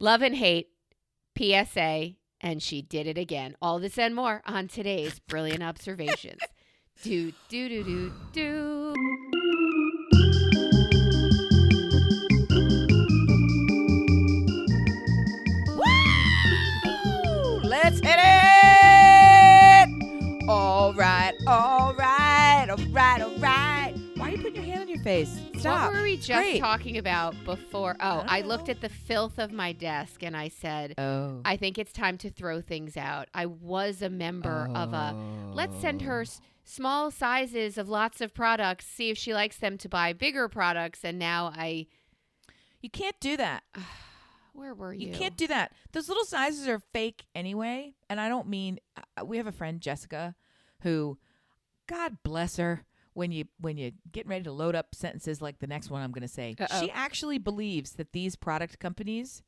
Love and hate, PSA, and she did it again. All this and more on today's Brilliant Observations. Do, do, do, do, do. Woo! Let's hit it! All right, all right, all right, all right. Why are you putting your hand on your face? Stop. What were we just talking about before? Oh, I looked know. at the filth of my desk and I said, I think it's time to throw things out. I was a member of a, let's send her small sizes of lots of products, see if she likes them to buy bigger products. And now You can't do that. Where were you? You can't do that. Those little sizes are fake anyway. And I don't mean, we have a friend, Jessica, who, God bless her, when you get ready to load up sentences like the next one I'm going to say, she actually believes that these product companies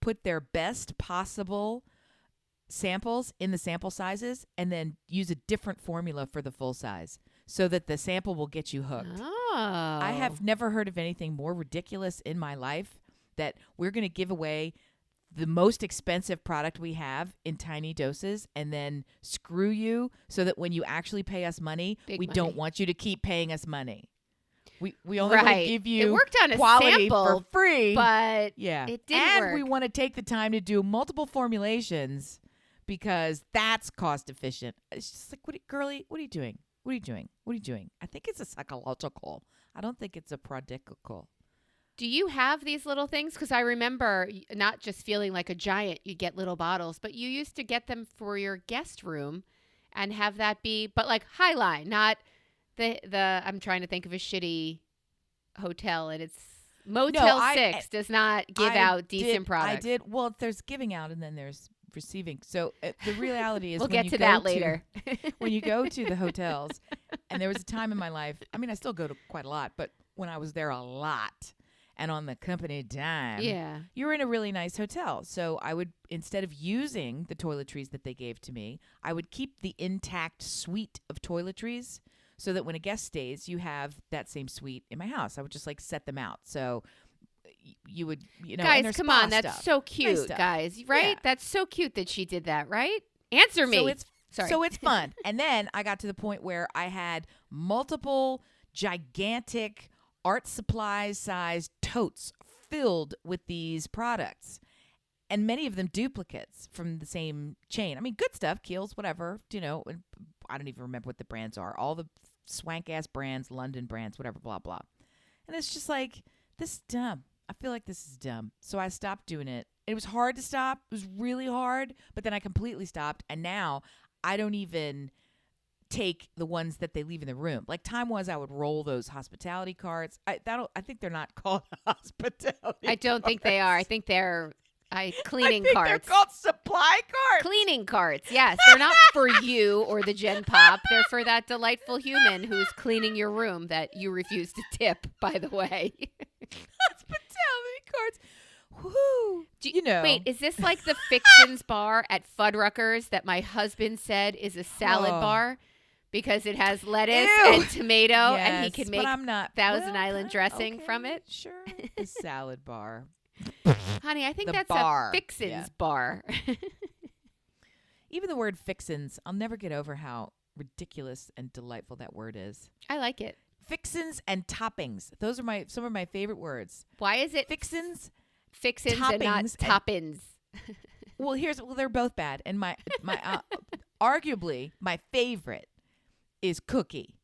put their best possible samples in the sample sizes and then use a different formula for the full size so that the sample will get you hooked. Oh. I have never heard of anything more ridiculous in my life that we're going to give away the most expensive product we have in tiny doses and then screw you so that when you actually pay us money, we don't want you to keep paying us money. We only want to give you it worked on a quality sample, for free. But yeah, it didn't work. And we want to take the time to do multiple formulations because that's cost efficient. It's just like, girlie, what are you doing? What are you doing? What are you doing? I think it's a psychological. I don't think it's a prodigal. Do you have these little things? Because I remember not just feeling like a giant, you get little bottles, but you used to get them for your guest room and have that be, but like Highline, not the I'm trying to think of a shitty hotel and it's Motel 6 does not give out decent products. Well, there's giving out and then there's receiving. So the reality is we'll get to that later. When you go to the hotels, and there was a time in my life, I mean, I still go to quite a lot, but when I was there a lot, and on the company dime, you were in a really nice hotel. So I would, instead of using the toiletries that they gave to me, I would keep the intact suite of toiletries so that when a guest stays, you have that same suite in my house. I would just like set them out. So you would, guys, come on. That's stuff. so cute, Nice guys, right? Yeah. That's so cute that she did that, right? Answer me. So it's fun. And then I got to the point where I had multiple gigantic art supplies sized totes filled with these products, and many of them duplicates from the same chain. I mean, good stuff, Kiehl's, whatever, I don't even remember what the brands are. All the swank ass brands, London brands, whatever, blah, blah. And it's just like, this is dumb. I feel like this is dumb. So I stopped doing it. It was hard to stop. It was really hard, but then I completely stopped. And now I don't even take the ones that they leave in the room. Like time was, I would roll those hospitality carts. I think they're not called hospitality. I don't think they are. I think they're cleaning carts. They're called supply carts. Cleaning carts. Yes, they're not for you or the Gen Pop. They're for that delightful human who's cleaning your room that you refuse to tip. By the way, hospitality carts. Woo! Wait, is this like the Fixins bar at Fuddruckers that my husband said is a salad bar? Because it has lettuce and tomato, and he can make Thousand Island dressing from it. Sure, the salad bar. Honey, I think the that's bar. a Fixins bar. Even the word fixins, I'll never get over how ridiculous and delightful that word is. I like it. Fixins and toppings. Those are some of my favorite words. Why is it fixins and not toppins? Well, they're both bad, and my arguably my favorite is cookie,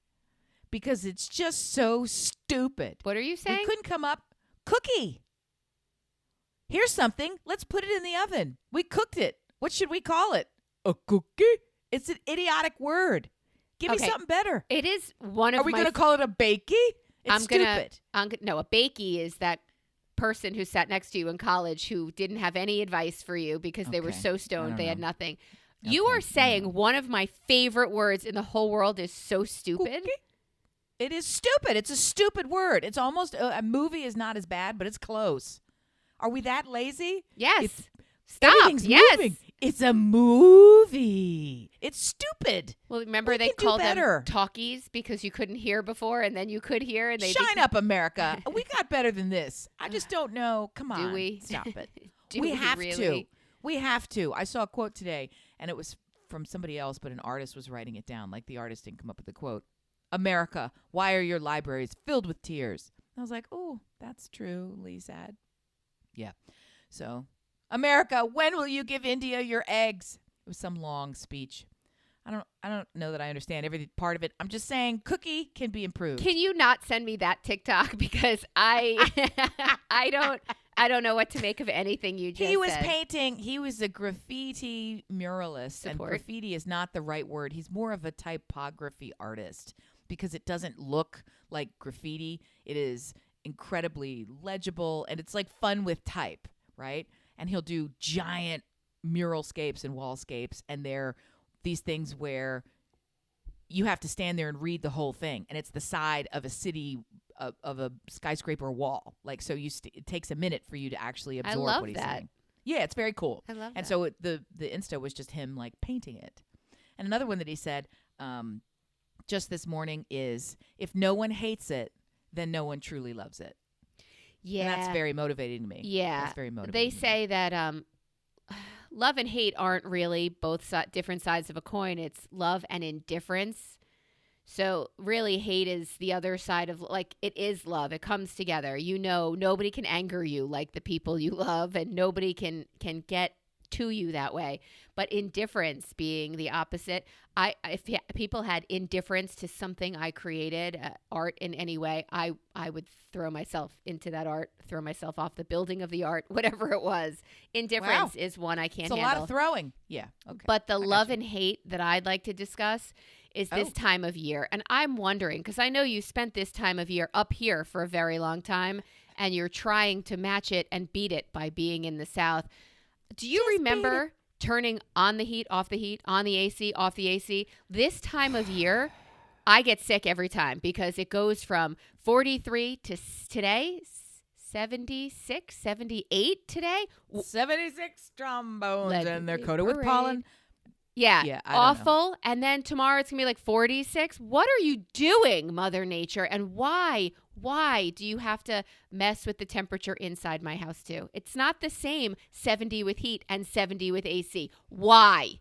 because it's just so stupid. What are you saying? We couldn't come up. Cookie. Here's something. Let's put it in the oven. We cooked it. What should we call it? A cookie? It's an idiotic word. Give me something better. It is one of Are we going to call it a bakey? It's stupid. No, a bakey is that person who sat next to you in college who didn't have any advice for you because they were so stoned they had nothing. You are saying one of my favorite words in the whole world is so stupid. Cookie? It is stupid. It's a stupid word. It's almost a movie is not as bad, but it's close. Are we that lazy? Yes. Everything's moving. It's a movie. It's stupid. Well, remember they called them talkies because you couldn't hear before, and then you could hear, and they shine up, America. We got better than this. I just don't know. Come on, do we? Stop it. Do we have really? to. We have to. I saw a quote today, and it was from somebody else, but an artist was writing it down. Like, the artist didn't come up with the quote. America, why are your libraries filled with tears? I was like, oh, that's true. Lee said. Yeah. So, America, when will you give India your eggs? It was some long speech. I don't know that I understand every part of it. I'm just saying cookie can be improved. Can you not send me that TikTok, because I I don't know what to make of anything you just said. He was painting. He was a graffiti muralist, and Support. graffiti is not the right word. He's more of a typography artist because it doesn't look like graffiti. It is incredibly legible, and it's like fun with type, right? And he'll do giant muralscapes and wallscapes, and they're these things where you have to stand there and read the whole thing, and it's the side of a city of a skyscraper wall. Like, so it takes a minute for you to actually absorb love what he's that. saying. Yeah, it's very cool. I love and that. so the Insta was just him like painting it. And another one that he said just this morning is, if no one hates it, then no one truly loves it. Yeah. And that's very motivating to me. Yeah. That's very motivating. They say that love and hate aren't really both different sides of a coin. It's love and indifference. So really, hate is the other side of, like, it is love. It comes together. You know, nobody can anger you like the people you love, and nobody can get to you that way. But indifference being the opposite. If people had indifference to something I created, art in any way, I would throw myself into that art, throw myself off the building of the art, whatever it was. Indifference is one I can't handle. It's a lot of throwing. Yeah. Okay. But the love and hate that I'd like to discuss is this time of year. And I'm wondering, because I know you spent this time of year up here for a very long time, and you're trying to match it and beat it by being in the South. Do you remember turning on the heat, off the heat, on the AC, off the AC? This time of year, I get sick every time because it goes from 43 to today, 76, 78 today. 76 trombones, Let and they're me coated with parade. pollen. Yeah, I don't know. awful. And then tomorrow it's going to be like 46. What are you doing, Mother Nature? And why do you have to mess with the temperature inside my house too? It's not the same 70 with heat and 70 with AC. Why?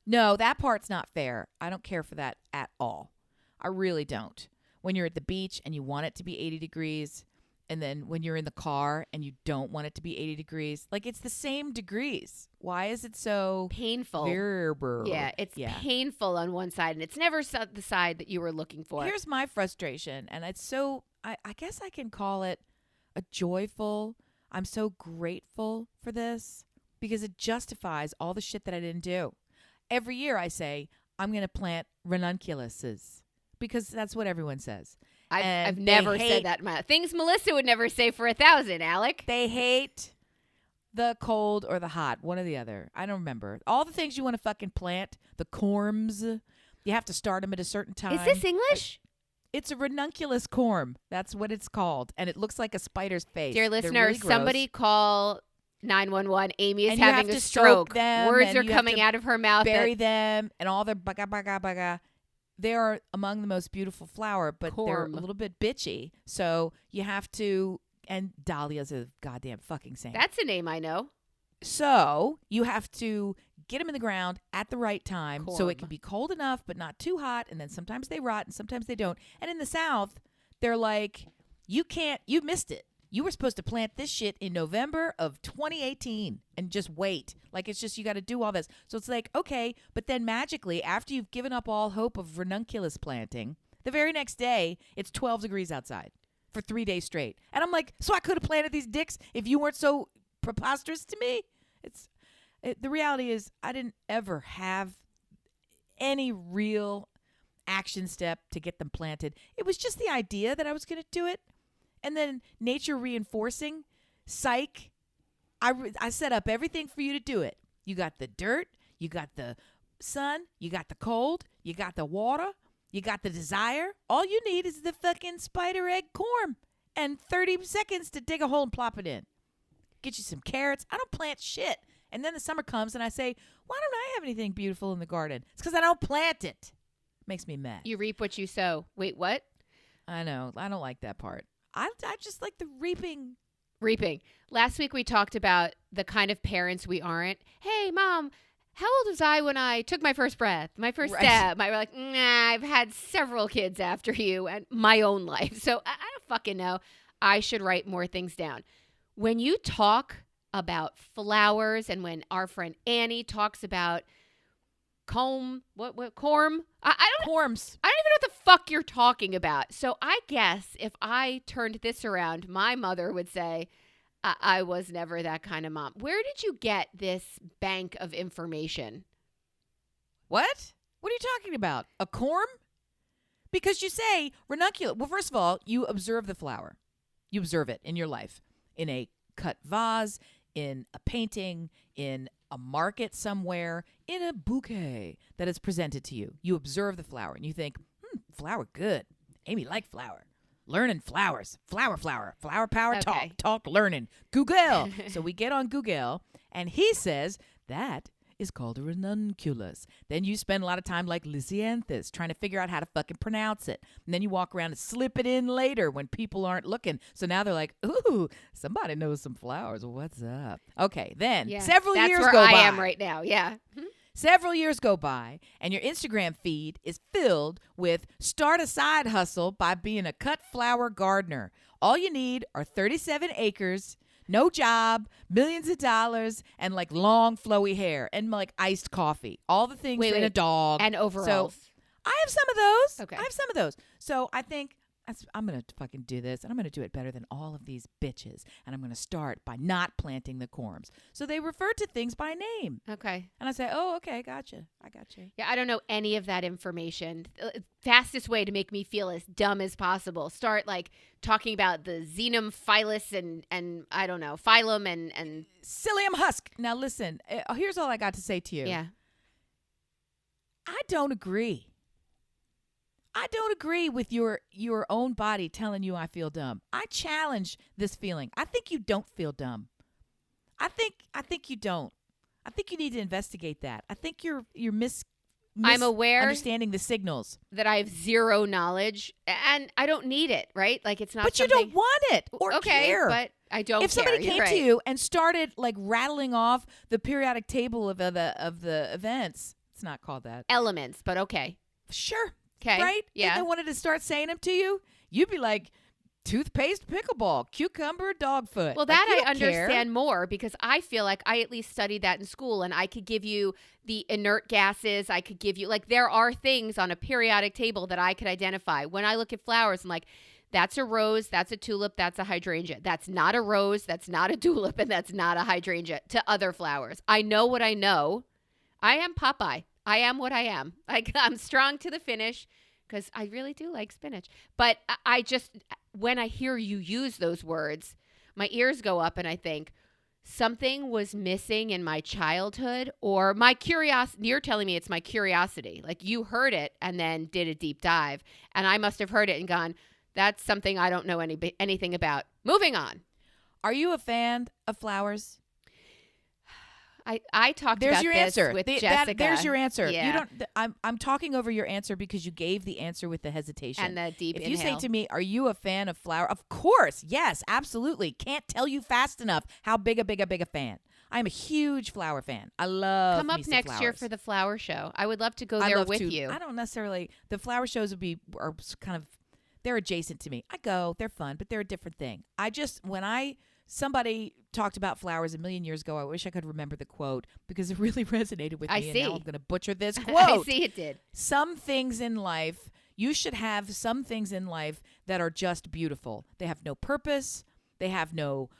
No, that part's not fair. I don't care for that at all. I really don't. When you're at the beach and you want it to be 80 degrees, and then when you're in the car and you don't want it to be 80 degrees, like, it's the same degrees. Why is it so Painful. variable? Yeah, it's painful on one side, and it's never the side that you were looking for. Here's my frustration, and it's so, I guess I can call it a joyful, I'm so grateful for this, because it justifies all the shit that I didn't do. Every year I say, I'm going to plant ranunculuses, because that's what everyone says. I've never said that. Things Melissa would never say for 1,000, Alec. They hate the cold or the hot, one or the other. I don't remember. All the things you want to fucking plant, the corms, you have to start them at a certain time. Is this English? It's a ranunculus corm. That's what it's called. And it looks like a spider's face. Dear They're listeners, really gross. somebody call 911. Amy is And you having have a to stroke. soak them, Words and are you have coming to out of her mouth. bury them, and all their baga baga baga. They are among the most beautiful flower, but they're a Corm. little bit bitchy. So you have to, and dahlia's a goddamn fucking saint. That's a name I know. So you have to get them in the ground at the right time, so Corm. it can be cold enough but not too hot, and then sometimes they rot and sometimes they don't. And in the South, they're like, you missed it. You were supposed to plant this shit in November of 2018 and just wait. Like, it's just, you got to do all this. So it's like, okay, but then magically, after you've given up all hope of ranunculus planting, the very next day, it's 12 degrees outside for 3 days straight. And I'm like, so I could have planted these dicks if you weren't so preposterous to me? The reality is, I didn't ever have any real action step to get them planted. It was just the idea that I was going to do it. And then nature reinforcing, psych. I set up everything for you to do it. You got the dirt, you got the sun, you got the cold, you got the water, you got the desire. All you need is the fucking spider egg corm and 30 seconds to dig a hole and plop it in. Get you some carrots. I don't plant shit. And then the summer comes and I say, why don't I have anything beautiful in the garden? It's because I don't plant it. Makes me mad. You reap what you sow. Wait, what? I know. I don't like that part. I just like the reaping Reaping. Last week we talked about the kind of parents we aren't. Hey, Mom, how old was I when I took my first breath, my first step? We're like, nah, I've had several kids after you and my own life. So I don't fucking know. I should write more things down. When you talk about flowers and when our friend Annie talks about corm? I don't Corms. I don't even know what the fuck you're talking about. So I guess if I turned this around, my mother would say, I was never that kind of mom. Where did you get this bank of information? What? What are you talking about? A corm? Because you say ranunculus. Well, first of all, you observe the flower. You observe it in your life. In a cut vase, in a painting, in a market somewhere, in a bouquet that is presented to you. You observe the flower and you think, flower good. Amy like flower. Learning flowers. Flower power, Okay. talk, learning. Google. So we get on Google and he says that is called a ranunculus. Then you spend a lot of time like Lysianthus trying to figure out how to fucking pronounce it. And then you walk around and slip it in later when people aren't looking. So now they're like, ooh, somebody knows some flowers. What's up? Okay, then several years go by. That's where I am right now, yeah. Several years go by, and your Instagram feed is filled with start a side hustle by being a cut flower gardener. All you need are 37 acres, no job, millions of dollars, and like long flowy hair and like iced coffee. All the things in a dog. And overalls. So I have some of those. Okay. I have some of those. So I think I'm going to fucking do this, and I'm going to do it better than all of these bitches. And I'm going to start by not planting the corms. So they refer to things by name. Okay. And I say, oh, okay, gotcha. I got you. Yeah, I don't know any of that information. Fastest way to make me feel as dumb as possible. Start like talking about the xenum phylus and I don't know, phylum and psyllium husk. Now listen, here's all I got to say to you. Yeah. I don't agree. I don't agree with your own body telling you I feel dumb. I challenge this feeling. I think you don't feel dumb. I think you don't. I think you need to investigate that. I think you're I'm aware understanding the signals that I have zero knowledge and I don't need it, right? Like it's not. But something... you don't want it or care. But I don't. If somebody care. came to you and started like rattling off the periodic table of the events, it's not called that. Elements, but okay. Sure. Okay. Right? Yeah. If they wanted to start saying them to you, you'd be like, toothpaste, pickleball, cucumber, dog foot. Well, that I understand more because I feel like I at least studied that in school and I could give you the inert gases. I could give you, like, there are things on a periodic table that I could identify. When I look at flowers, I'm like, that's a rose, that's a tulip, that's a hydrangea. That's not a rose, that's not a tulip, and that's not a hydrangea to other flowers. I know what I know. I am Popeye. I am what I am. I'm strong to the finish because I really do like spinach. But I just, when I hear you use those words, my ears go up and I think something was missing in my childhood or my curiosity. You're telling me it's my curiosity. Like you heard it and then did a deep dive. And I must have heard it and gone, that's something I don't know anything about. Moving on. Are you a fan of flowers? I talked there's about your this answer. with Jessica. There's your answer. Yeah. You don't. I'm talking over your answer because you gave the answer with the hesitation and the deep If inhale. you say to me, "Are you a fan of flower?" Of course, yes, absolutely. Can't tell you fast enough how big a fan. I'm a huge flower fan. I love. Come up me some next flowers. year for the flower show. I would love to go there with you. I don't necessarily. The flower shows are kind of they're adjacent to me. I go. They're fun, but they're a different thing. Somebody talked about flowers a million years ago. I wish I could remember the quote because it really resonated with me. I see. And now I'm going to butcher this quote. I see it did. Some things in life, you should have some things in life that are just beautiful. They have no purpose. They have no,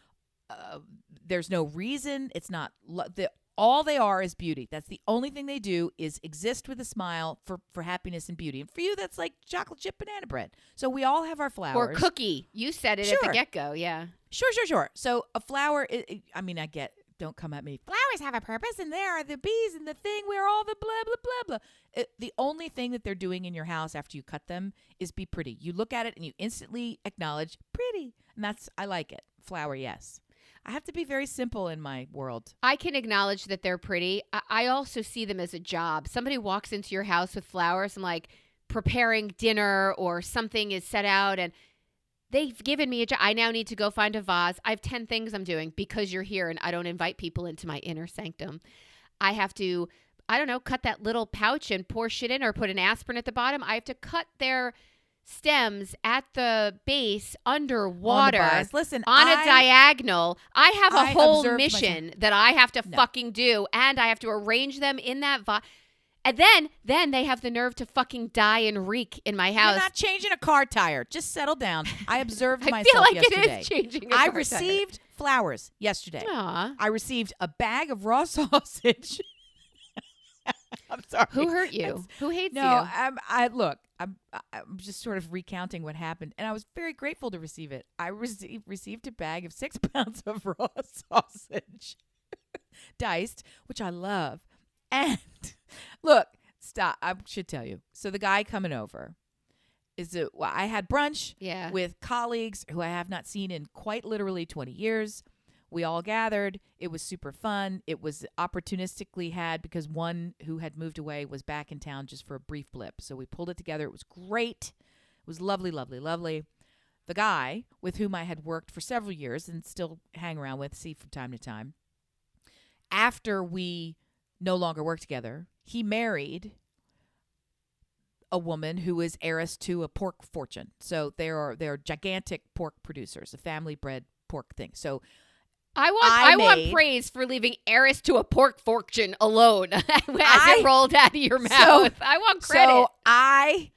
there's no reason. It's not, all they are is beauty. That's the only thing they do is exist with a smile for happiness and beauty. And for you, that's like chocolate chip banana bread. So we all have our flowers. Or cookie. You said it at the get-go, yeah. Sure. So a flower, don't come at me. Flowers have a purpose, and there are the bees and the thing where all the blah, blah, blah, blah. The only thing that they're doing in your house after you cut them is be pretty. You look at it and you instantly acknowledge pretty. And I like it. Flower, yes. I have to be very simple in my world. I can acknowledge that they're pretty. I also see them as a job. Somebody walks into your house with flowers and like preparing dinner or something is set out and they've given me a job. I now need to go find a vase. I have 10 things I'm doing because you're here and I don't invite people into my inner sanctum. I have to, I don't know, cut that little pouch and pour shit in or put an aspirin at the bottom. I have to cut their stems at the base underwater On the vase. Listen, on a diagonal. I have a whole observed mission that I have to fucking do, and I have to arrange them in that vase. And then they have the nerve to fucking die and reek in my house. You're not changing a car tire. Just settle down. I observed I myself feel like yesterday. it is changing a I car received flowers yesterday. Aw. I received a bag of raw sausage. I'm sorry. Who hurt you? Who hates No, you? I'm just sort of recounting what happened, and I was very grateful to receive it. I received a bag of 6 pounds of raw sausage, diced, which I love. And look, stop. I should tell you. So the guy coming over I had brunch with colleagues who I have not seen in quite literally 20 years. We all gathered. It was super fun. It was opportunistically had because one who had moved away was back in town just for a brief blip. So we pulled it together. It was great. It was lovely, lovely, lovely. The guy with whom I had worked for several years and still hang around with, see from time to time, after we no longer work together, he married a woman who is heiress to a pork fortune. So they're gigantic pork producers, a family bred pork thing. So I want praise for leaving heiress to a pork fortune alone as it rolled out of your mouth. I want credit. So I,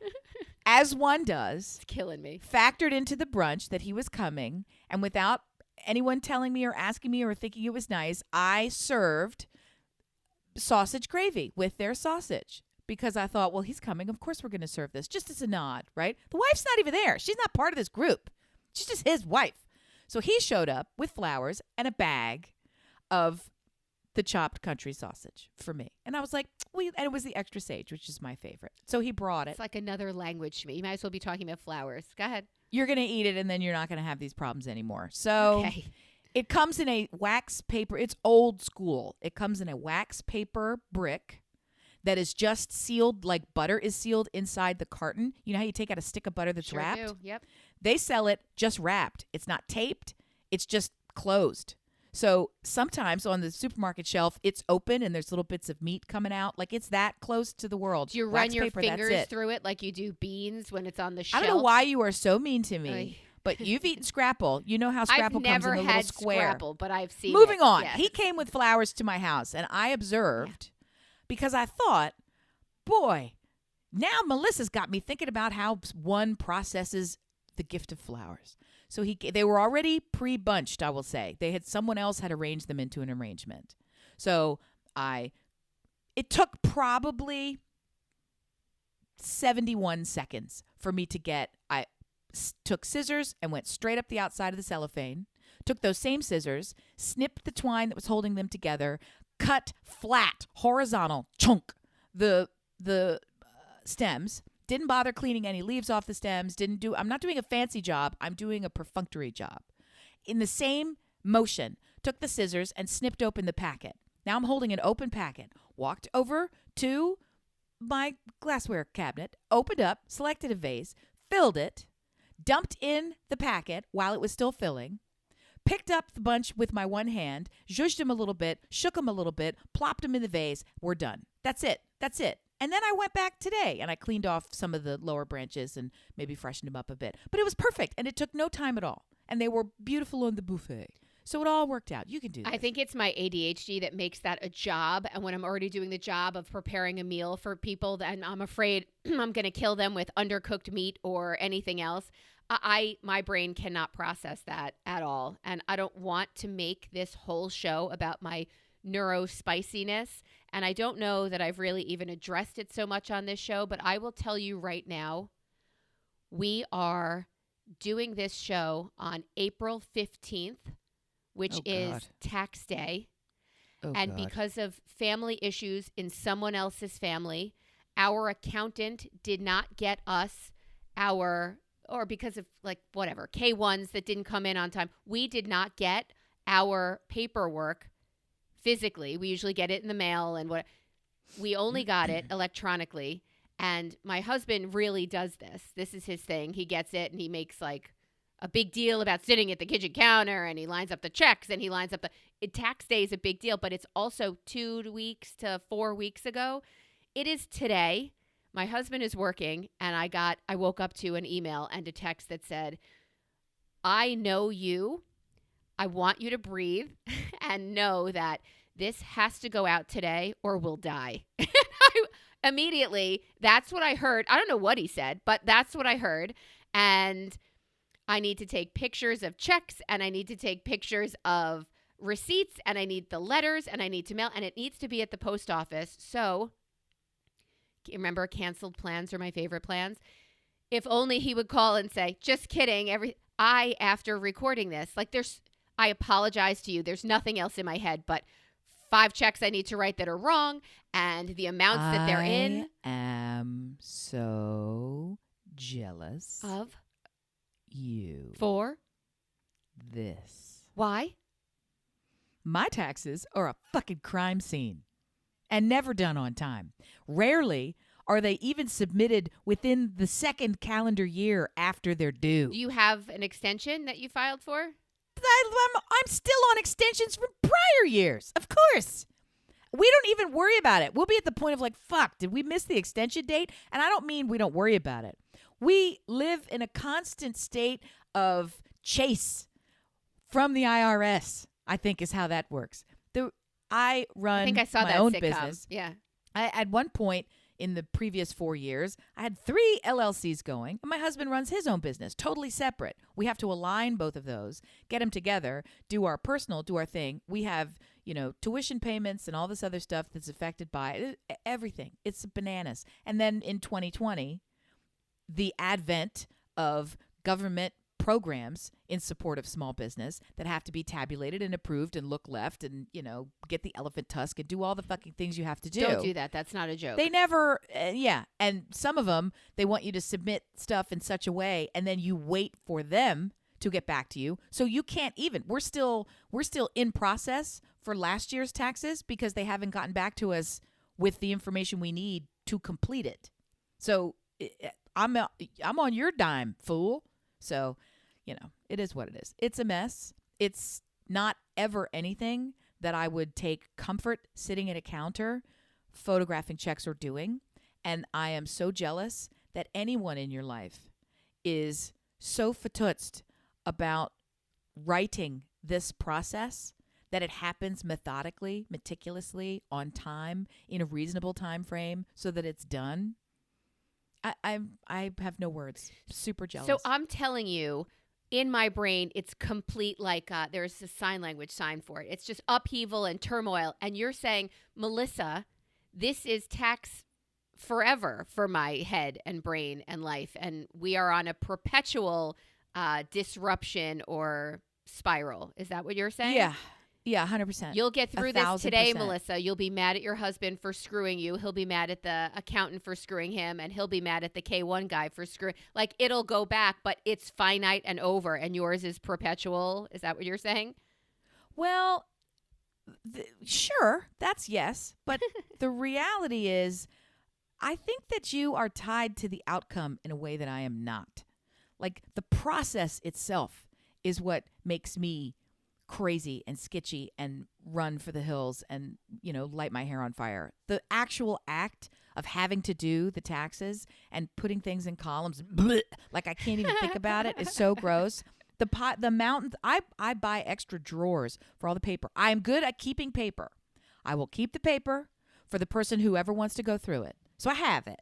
as one does, it's killing me, factored into the brunch that he was coming, and without anyone telling me or asking me or thinking it was nice, I served sausage gravy with their sausage because I thought, well, he's coming. Of course we're going to serve this just as a nod, right? The wife's not even there. She's not part of this group. She's just his wife. So he showed up with flowers and a bag of the chopped country sausage for me. And I was like, and it was the extra sage, which is my favorite. So he brought it. It's like another language to me. You might as well be talking about flowers. Go ahead. You're going to eat it and then you're not going to have these problems anymore. So it comes in a wax paper. It's old school. It comes in a wax paper brick that is just sealed like butter is sealed inside the carton. You know how you take out a stick of butter that's wrapped? Do. Yep. They sell it just wrapped. It's not taped. It's just closed. So sometimes on the supermarket shelf, it's open and there's little bits of meat coming out. Like it's that close to the world. Do you run your fingers through it like you do beans when it's on the shelf? I don't know why you are so mean to me. But you've eaten Scrapple. You know how Scrapple comes in a little square. I've never had Scrapple, but I've seen Moving it. on. Yes. He came with flowers to my house, and I observed because I thought, boy, now Melissa's got me thinking about how one processes the gift of flowers. So they were already pre-bunched, I will say. Someone else had arranged them into an arrangement. So it took probably 71 seconds for me to I took scissors and went straight up the outside of the cellophane, took those same scissors, snipped the twine that was holding them together, cut flat, horizontal, chunk, the stems, didn't bother cleaning any leaves off the stems, I'm not doing a fancy job, I'm doing a perfunctory job. In the same motion, took the scissors and snipped open the packet. Now I'm holding an open packet, walked over to my glassware cabinet, opened up, selected a vase, filled it, dumped in the packet while it was still filling, picked up the bunch with my one hand, zhuzhed them a little bit, shook them a little bit, plopped them in the vase. We're done. That's it. And then I went back today and I cleaned off some of the lower branches and maybe freshened them up a bit. But it was perfect and it took no time at all. And they were beautiful on the buffet. So it all worked out. You can do this. I think it's my ADHD that makes that a job. And when I'm already doing the job of preparing a meal for people, then I'm afraid I'm going to kill them with undercooked meat or anything else. My brain cannot process that at all. And I don't want to make this whole show about my neurospiciness. And I don't know that I've really even addressed it so much on this show, but I will tell you right now, we are doing this show on April 15th, which is tax day. And because of family issues in someone else's family, our accountant did not get us or because of K1s that didn't come in on time, we did not get our paperwork physically. We usually get it in the mail we only got it electronically. And my husband really does this. This is his thing. He gets it and he makes like a big deal about sitting at the kitchen counter, and he lines up the checks, and he lines up tax day is a big deal, but it's also 2 weeks to 4 weeks ago. It is today. My husband is working, and I woke up to an email and a text that said, I know you. I want you to breathe and know that this has to go out today or we'll die. Immediately, that's what I heard. I don't know what he said, but that's what I heard. And I need to take pictures of checks, and I need to take pictures of receipts, and I need the letters, and I need to mail, and it needs to be at the post office. So, remember, canceled plans are my favorite plans. If only he would call and say, just kidding. After recording this, I apologize to you. There's nothing else in my head but 5 checks I need to write that are wrong and the amounts that they're in. I am so jealous Of? You. For? This. Why? My taxes are a fucking crime scene and never done on time. Rarely are they even submitted within the second calendar year after they're due. Do you have an extension that you filed for? I'm still on extensions from prior years. Of course. We don't even worry about it. We'll be at the point of fuck, did we miss the extension date? And I don't mean we don't worry about it. We live in a constant state of chase from the IRS, I think is how that works. I run my own business. Yeah. At one point in the previous 4 years, I had 3 LLCs going, and my husband runs his own business, totally separate. We have to align both of those, get them together, do our thing. We have, tuition payments and all this other stuff that's affected by everything. It's bananas. And then in 2020, the advent of government programs in support of small business that have to be tabulated and approved and look left and, get the elephant tusk and do all the fucking things you have to do. Don't do that. That's not a joke. They never, And some of them, they want you to submit stuff in such a way and then you wait for them to get back to you. So you can't even, we're still in process for last year's taxes because they haven't gotten back to us with the information we need to complete it. So I'm on your dime, fool. So, it is what it is. It's a mess. It's not ever anything that I would take comfort sitting at a counter, photographing checks or doing. And I am so jealous that anyone in your life is so fatutzt about writing this process that it happens methodically, meticulously, on time, in a reasonable time frame so that it's done. I have no words. Super jealous. So I'm telling you, in my brain, it's complete there's a sign language sign for it. It's just upheaval and turmoil. And you're saying, Melissa, this is tax forever for my head and brain and life. And we are on a perpetual disruption or spiral. Is that what you're saying? Yeah. Yeah, 100%. You'll get through this today, 1,000%. Melissa. You'll be mad at your husband for screwing you. He'll be mad at the accountant for screwing him, and he'll be mad at the K1 guy for screwing. It'll go back, but it's finite and over, and yours is perpetual. Is that what you're saying? Well, sure, that's yes. But the reality is, I think that you are tied to the outcome in a way that I am not. The process itself is what makes me crazy and sketchy and run for the hills and, light my hair on fire. The actual act of having to do the taxes and putting things in columns, I can't even think about it, is so gross. The mountains, I buy extra drawers for all the paper. I am good at keeping paper. I will keep the paper for the person who ever wants to go through it. So I have it.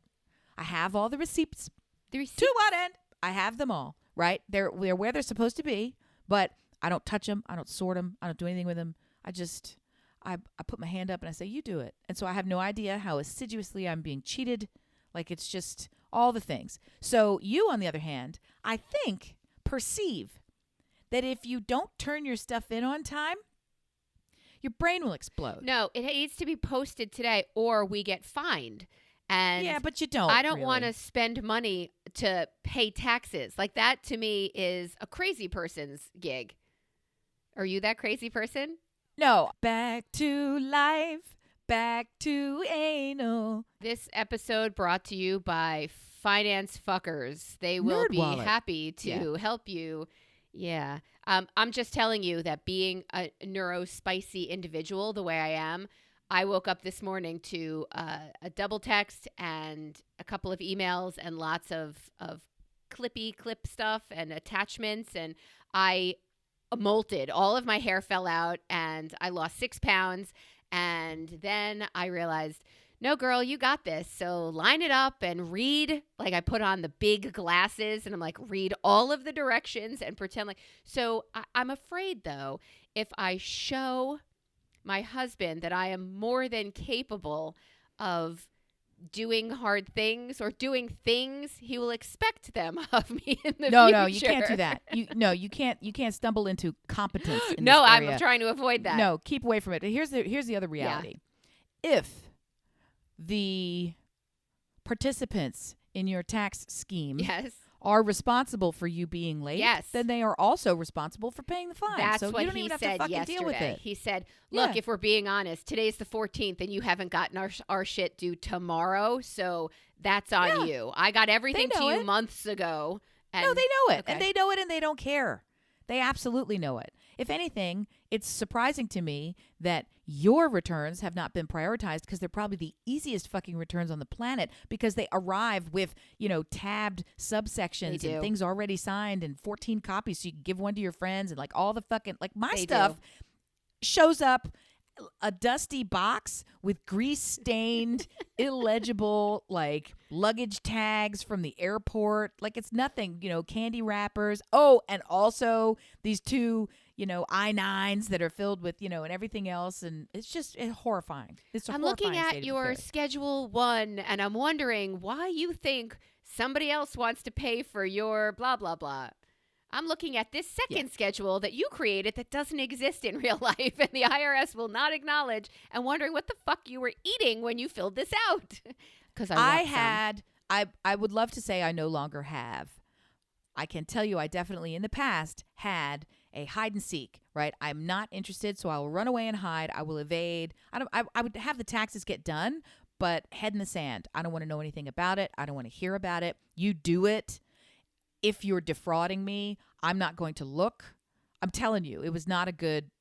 I have all the receipts. To what end? I have them all, right? They're where they're supposed to be, but I don't touch them. I don't sort them. I don't do anything with them. I put my hand up and I say, you do it. And so I have no idea how assiduously I'm being cheated. It's just all the things. So you, on the other hand, I think, perceive that if you don't turn your stuff in on time, your brain will explode. No, it needs to be posted today or we get fined. And yeah, but you don't. I don't really want to spend money to pay taxes. That to me is a crazy person's gig. Are you that crazy person? No. Back to life. Back to anal. This episode brought to you by Finance Fuckers. They will be NerdWallet. happy to help you Yeah. I'm just telling you that being a neurospicy individual the way I am, I woke up this morning to a double text and a couple of emails and lots of clip stuff and attachments. And I molted. All of my hair fell out and I lost 6 pounds. And then I realized, no, girl, you got this. So line it up and read. Like I put on the big glasses and I'm like, read all of the directions and pretend like. So I'm afraid, though, if I show my husband that I am more than capable of doing hard things or doing things, he will expect them of me in the future. No, you can't do that. You can't stumble into competence in No, this area. I'm trying to avoid that. No, keep away from it. Here's the other reality. If the participants in your tax scheme Yes. are responsible for you being late, Yes. then they are also responsible for paying the fine. That's so what you don't he even have said to fucking yesterday. deal with it. He said, look, Yeah. if we're being honest, today's the 14th and you haven't gotten our shit due tomorrow. So that's on Yeah. you. I got everything They to know you it. months ago. And No, they know it. Okay. And they know it and they don't care. They absolutely know it. If anything, it's surprising to me that your returns have not been prioritized because they're probably the easiest fucking returns on the planet because they arrive with, tabbed subsections They do. and things already signed and 14 copies so you can give one to your friends and like all the fucking, like my They stuff do. shows up a dusty box with grease-stained, illegible, like, luggage tags from the airport. Like, it's nothing, candy wrappers. Oh, and also these two, I-9s that are filled with, and everything else. And it's just horrifying. It's a I'm horrifying looking state at of your affairs. Schedule 1 and I'm wondering why you think somebody else wants to pay for your blah, blah, blah. I'm looking at this second schedule that you created that doesn't exist in real life and the IRS will not acknowledge and wondering what the fuck you were eating when you filled this out. Because I would love to say I no longer have. I can tell you I definitely in the past had a hide and seek, right? I'm not interested, so I will run away and hide. I will evade. I would have the taxes get done, but head in the sand. I don't want to know anything about it. I don't want to hear about it. You do it. If you're defrauding me, I'm not going to look. I'm telling you, it was not a good,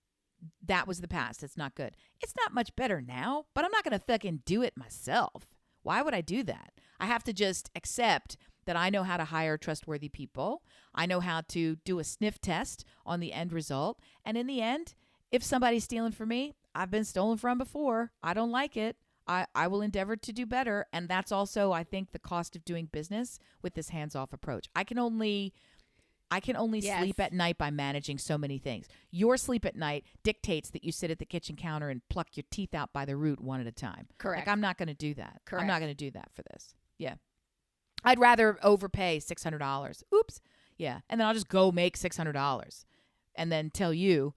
that was the past. It's not good. It's not much better now, but I'm not going to fucking do it myself. Why would I do that? I have to just accept that I know how to hire trustworthy people. I know how to do a sniff test on the end result. And in the end, if somebody's stealing from me, I've been stolen from before. I don't like it. I will endeavor to do better. And that's also, I think, the cost of doing business with this hands-off approach. I can only Yes. sleep at night by managing so many things. Your sleep at night dictates that you sit at the kitchen counter and pluck your teeth out by the root one at a time. Correct. Like, I'm not going to do that. Correct. I'm not going to do that for this. Yeah. I'd rather overpay $600. Oops. Yeah. And then I'll just go make $600 and then tell you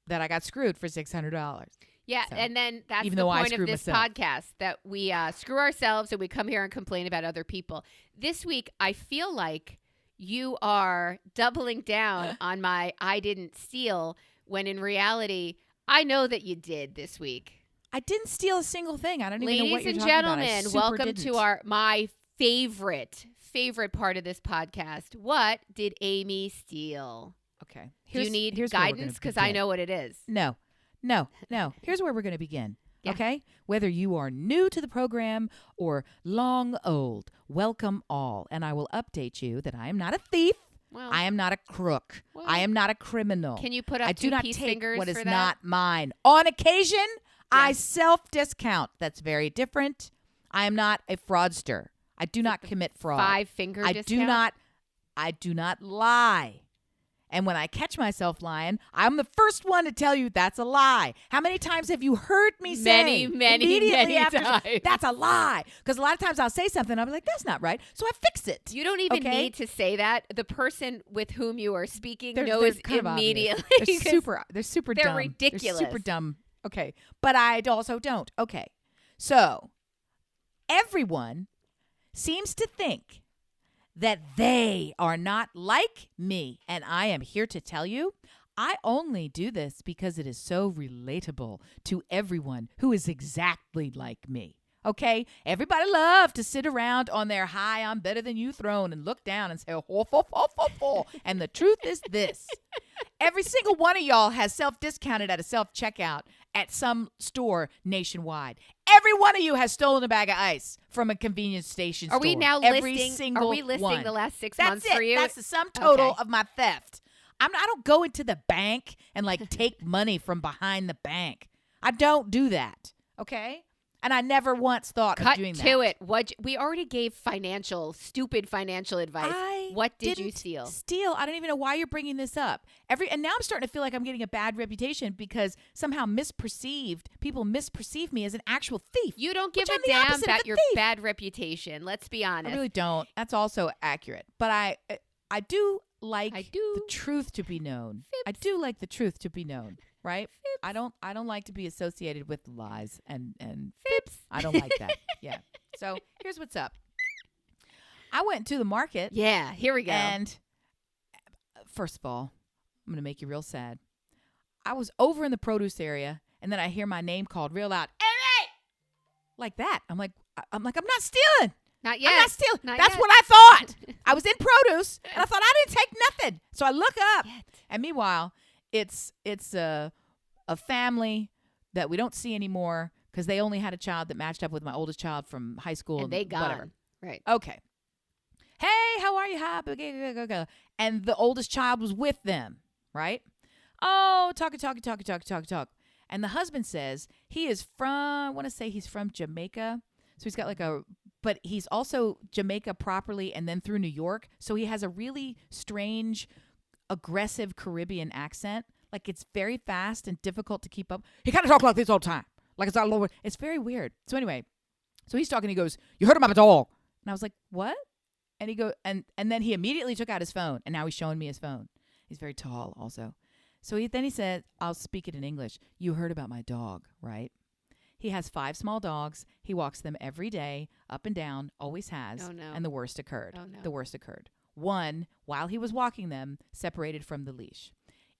that I got screwed for $600. Yeah, So, and then that's even the though I point of screwed this myself. podcast, that we screw ourselves and we come here and complain about other people. This week, I feel like you are doubling down on my I didn't steal, when in reality, I know that you did this week. I didn't steal a single thing. I don't even know what Ladies you're and talking about. I gentlemen, super welcome didn't. to my favorite part of this podcast. What did Amy steal? Okay. Do you need here's where we're gonna guidance? Because I begin. know what it is. No. Here's where we're going to begin. Yeah. Okay? Whether you are new to the program or long old, welcome all. And I will update you that I am not a thief. Well, I am not a crook. Well, I am not a criminal. can you put up I two do not peace take fingers what is for that? not mine. On occasion, I Yes. self-discount. That's very different. I am not a fraudster. I do not commit fraud. 5-finger I discount? I do not lie. And when I catch myself lying, I'm the first one to tell you that's a lie. How many times have you heard me say immediately after times. that's a lie? Because a lot of times I'll say something, I'll be like, that's not right. So I fix it. You don't even Okay? need to say that. The person with whom you are speaking They're knows kind of obvious. immediately. They're 'cause super they're dumb. ridiculous. They're super dumb. Okay. But I also don't. Okay. So everyone seems to think that they are not like me. And I am here to tell you, I only do this because it is so relatable to everyone who is exactly like me. Okay? Everybody love to sit around on their high, I'm better than you throne and look down and say, ho, ho, ho, ho, ho. And the truth is this. Every single one of y'all has self-discounted at a self-checkout at some store nationwide. Every one of you has stolen a bag of ice from a convenience station store. Are we now Every listing? single Are we listing one. the last 6 That's months it. for you? That's the sum total Okay. of my theft. I don't go into the bank and like take money from behind the bank. I don't do that. Okay? And I never once thought Cut of doing that. to it. We already gave stupid financial advice. What did you didn't steal? Steal. I don't even know why you're bringing this up. And now I'm starting to feel like I'm getting a bad reputation because somehow people misperceive me as an actual thief. You don't give which a I'm the damn opposite of about a your thief. bad reputation. Let's be honest. I really don't. That's also accurate. But I do like I do. the truth to be known. I Fips. do like the truth to be known, right? I don't like to be associated with lies and Fips. I don't like that. Yeah. So here's what's up. I went to the market. Yeah, here we go. And first of all, I'm going to make you real sad. I was over in the produce area, and then I hear my name called real loud. Amy! Like that. I'm like, I'm not stealing. Not yet. I'm not stealing. Not That's yet. what I thought. I was in produce, and I thought I didn't take nothing. So I look up, Yet. and meanwhile, it's a family that we don't see anymore because they only had a child that matched up with my oldest child from high school. And they gone. Whatever. Right. Okay. Hey, how are you? Hi. And the oldest child was with them, right? Oh, talk. And the husband says he is from, I want to say he's from Jamaica. So he's got but he's also Jamaica properly and then through New York. So he has a really strange, aggressive Caribbean accent. Like it's very fast and difficult to keep up. He kind of talks like this all the time. Like it's all over. It's very weird. So anyway, so he's talking. He goes, "You heard about my dog?" And I was like, "What?" And he and then he immediately took out his phone, and now he's showing me his phone. He's very tall, also. So then he said, "I'll speak it in English. You heard about my dog, right?" He has 5 small dogs. He walks them every day, up and down, always has. Oh, no. And the worst occurred. Oh, no. The worst occurred. One, while he was walking them, separated from the leash,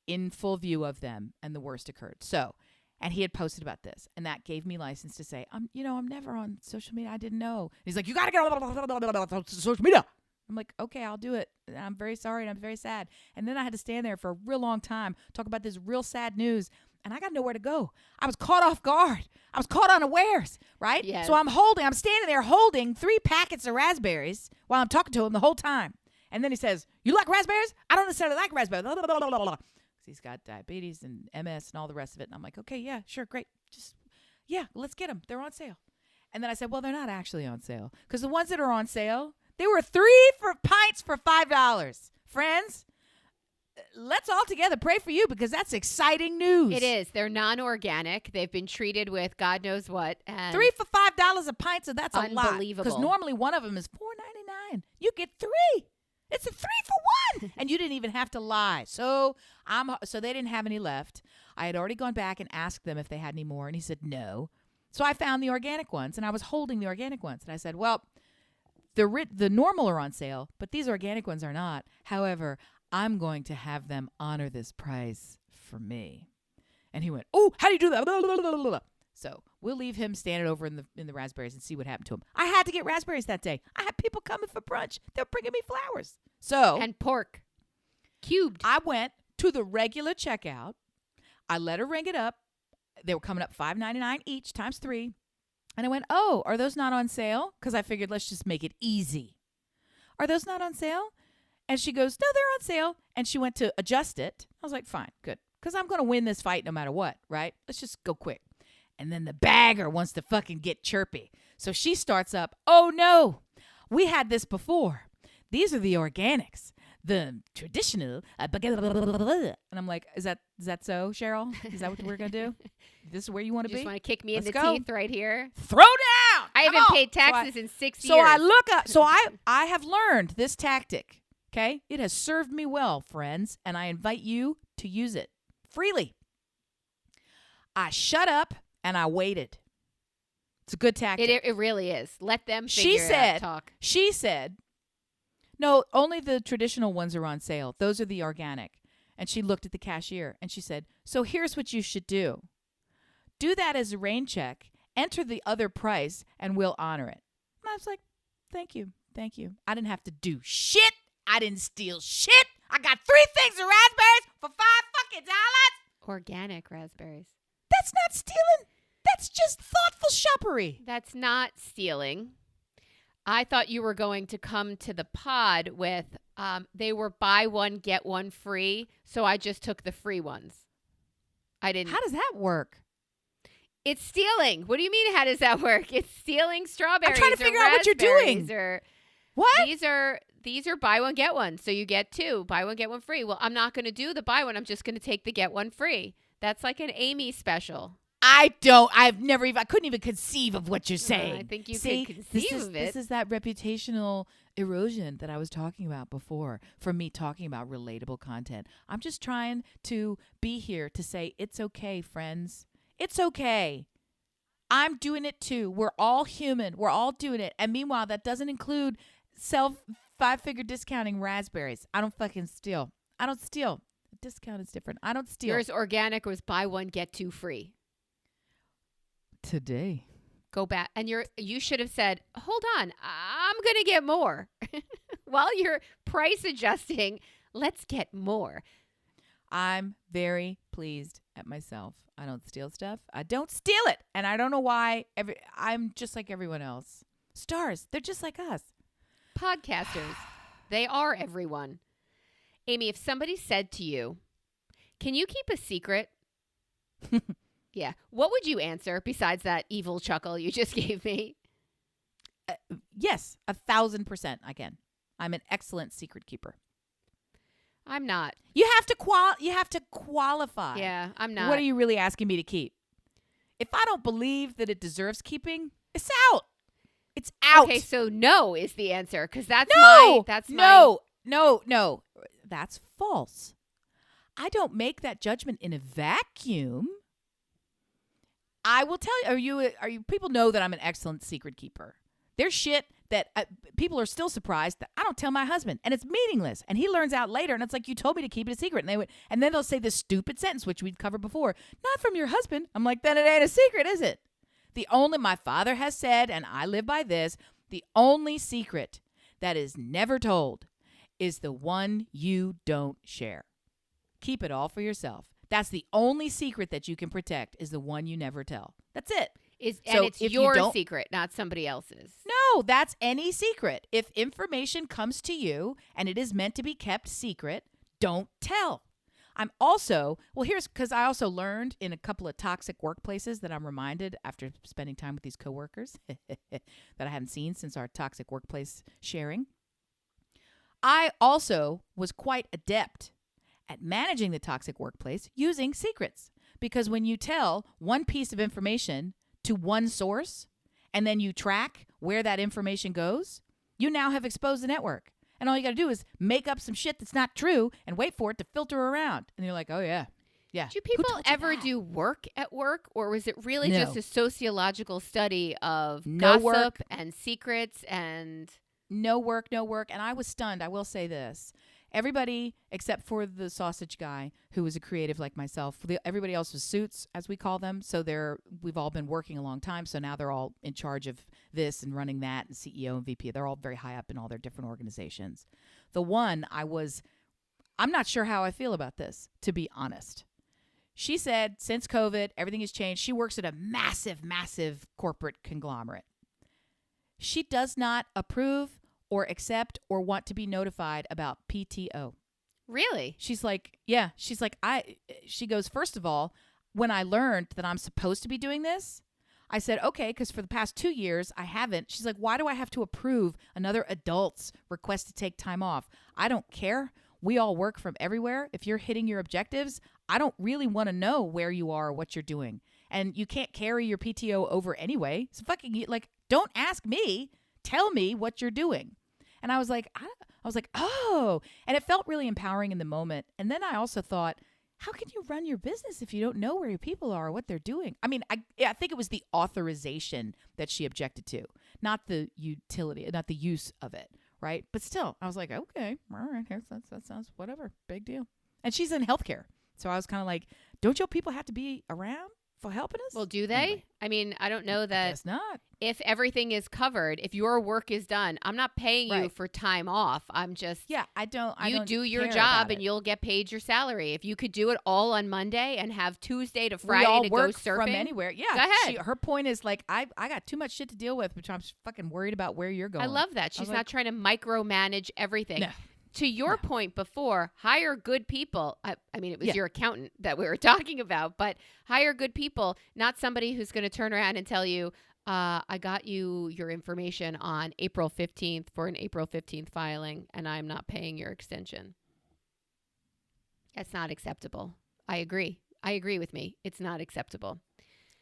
in full view of them, and the worst occurred. So, and he had posted about this, and that gave me license to say, I'm never on social media. I didn't know. And he's like, you got to get on social media. I'm like, okay, I'll do it. I'm very sorry, and I'm very sad. And then I had to stand there for a real long time, talk about this real sad news, and I got nowhere to go. I was caught off guard. I was caught unawares, right? Yes. So I'm standing there holding 3 packets of raspberries while I'm talking to him the whole time. And then he says, you like raspberries? I don't necessarily like raspberries. He's got diabetes and MS and all the rest of it. And I'm like, okay, yeah, sure, great. Let's get them. They're on sale. And then I said, well, they're not actually on sale. Because the ones that are on sale, they were 3 pints for $5. Friends, let's all together pray for you because that's exciting news. It is. They're non-organic. They've been treated with God knows what. And 3 for $5 a pint, so that's a lot. Unbelievable. Because normally one of them is $4.99. You get 3. It's a 3 for 1, and you didn't even have to lie. So they didn't have any left. I had already gone back and asked them if they had any more, and he said no. So I found the organic ones, and I was holding the organic ones, and I said, well, the normal are on sale, but these organic ones are not. However, I'm going to have them honor this price for me. And he went, oh, how do you do that? So we'll leave him standing over in the raspberries and see what happened to him. I had to get raspberries that day. I had people coming for brunch. They were bringing me flowers. So and pork cubed. I went to the regular checkout. I let her ring it up. They were coming up $5.99 each times 3. And I went, oh, are those not on sale? Because I figured let's just make it easy. Are those not on sale? And she goes, no, they're on sale. And she went to adjust it. I was like, fine, good. Because I'm going to win this fight no matter what, right? Let's just go quick. And then the bagger wants to fucking get chirpy. So she starts up, oh, no, we had this before. These are the organics, the traditional. And I'm like, is that so, Cheryl? Is that what we're going to do? This is where you want to You be? just want to kick me Let's in the go. teeth right here. Throw down. I Come haven't on. paid taxes in 6 years. So I look up. So I have learned this tactic. Okay, it has served me well, friends, and I invite you to use it freely. I shut up and I waited. It's a good tactic. It really is. Let them figure it out. Talk. She said, no, only the traditional ones are on sale. Those are the organic. And she looked at the cashier and she said, so here's what you should do. Do that as a rain check enter the other price and we'll honor it. And I was like, thank you. Thank you. I didn't have to do shit. I didn't steal shit. I got 3 things of raspberries for $5 fucking dollars. Organic raspberries. That's not stealing. That's just thoughtful shoppery. That's not stealing. I thought you were going to come to the pod with they were buy one, get one free. So I just took the free ones. I didn't. How does that work? It's stealing. What do you mean? How does that work? It's stealing strawberries. I'm trying to figure out what you're doing. What? These are buy one, get one. So you get 2. Buy one, get one free. Well, I'm not going to do the buy one. I'm just going to take the get one free. That's like an Amy special. I couldn't even conceive of what you're saying. I think you can conceive of it. This is that reputational erosion that I was talking about before for me talking about relatable content. I'm just trying to be here to say it's okay, friends. It's okay. I'm doing it too. We're all human. We're all doing it. And meanwhile, that doesn't include 5-figure discounting raspberries. I don't fucking steal. I don't steal. Discount is different. I don't steal. Yours organic was buy one, get 2 free. Today. Go back. And you should have said, hold on, I'm going to get more. While you're price adjusting, let's get more. I'm very pleased at myself. I don't steal stuff. I don't steal it. And I don't know why. I'm just like everyone else. Stars, they're just like us. Podcasters, they are everyone. Amy, if somebody said to you, can you keep a secret? Yeah. What would you answer besides that evil chuckle you just gave me? Yes, 1,000% I can. I'm an excellent secret keeper. I'm not. You have to qualify. Yeah, I'm not. What are you really asking me to keep? If I don't believe that it deserves keeping, it's out. It's out. Okay, so no is the answer because that's no. No. That's false. I don't make that judgment in a vacuum. I will tell you, people know that I'm an excellent secret keeper. There's shit that people are still surprised that I don't tell my husband, and it's meaningless. And he learns out later, and it's like, you told me to keep it a secret. And then they'll say this stupid sentence, which we've covered before, not from your husband. I'm like, then it ain't a secret, is it? My father has said, and I live by this, the only secret that is never told is the one you don't share. Keep it all for yourself. That's the only secret that you can protect is the one you never tell. That's it. And it's your secret, not somebody else's. No, that's any secret. If information comes to you and it is meant to be kept secret, don't tell. I'm also, because I also learned in a couple of toxic workplaces that I'm reminded after spending time with these coworkers that I haven't seen since our toxic workplace sharing. I also was quite adept at managing the toxic workplace using secrets. Because when you tell one piece of information to one source and then you track where that information goes, you now have exposed the network. And all you got to do is make up some shit that's not true and wait for it to filter around. And you're like, oh, yeah. Yeah. Do people ever do work at work? Or was it really just a sociological study of gossip and secrets and... No work. And I was stunned. I will say this. Everybody, except for the sausage guy, who was a creative like myself, everybody else was suits, as we call them. So we've all been working a long time. So now they're all in charge of this and running that, and CEO and VP. They're all very high up in all their different organizations. The one I'm not sure how I feel about this, to be honest. She said, since COVID, everything has changed. She works at a massive, massive corporate conglomerate. She does not approve or accept or want to be notified about PTO. Really? She's like, yeah. She's like, she goes, first of all, when I learned that I'm supposed to be doing this, I said, okay, because for the past 2 years, I haven't. She's like, why do I have to approve another adult's request to take time off? I don't care. We all work from everywhere. If you're hitting your objectives, I don't really want to know where you are or what you're doing. And you can't carry your PTO over anyway. So don't ask me. Tell me what you're doing. And I was like, oh, and it felt really empowering in the moment. And then I also thought, how can you run your business if you don't know where your people are or what they're doing? I mean, I think it was the authorization that she objected to, not the utility, not the use of it, right? But still, I was like, okay, all right, that sounds whatever, big deal. And she's in healthcare. So I was kind of like, don't your people have to be around for helping us. Well, do they? Anyway, I mean, I don't know I that guess not. if everything is covered, if your work is done, I'm not paying you Right. for time off. I'm just Yeah, I don't do your care job about and it. you'll get paid your salary. If you could do it all on Monday and have Tuesday to We Friday all to work go surfing from anywhere. Yeah, Go ahead. her point is like I got too much shit to deal with, which I'm fucking worried about where you're going. I love that. She's was not like, trying to micromanage everything. No. To your No. point before, hire good people. I mean, it was Yeah. your accountant that we were talking about, but hire good people, not somebody who's going to turn around and tell you, I got you your information on April 15th for an April 15th filing, and I'm not paying your extension. That's not acceptable. I agree. I agree with me. It's not acceptable.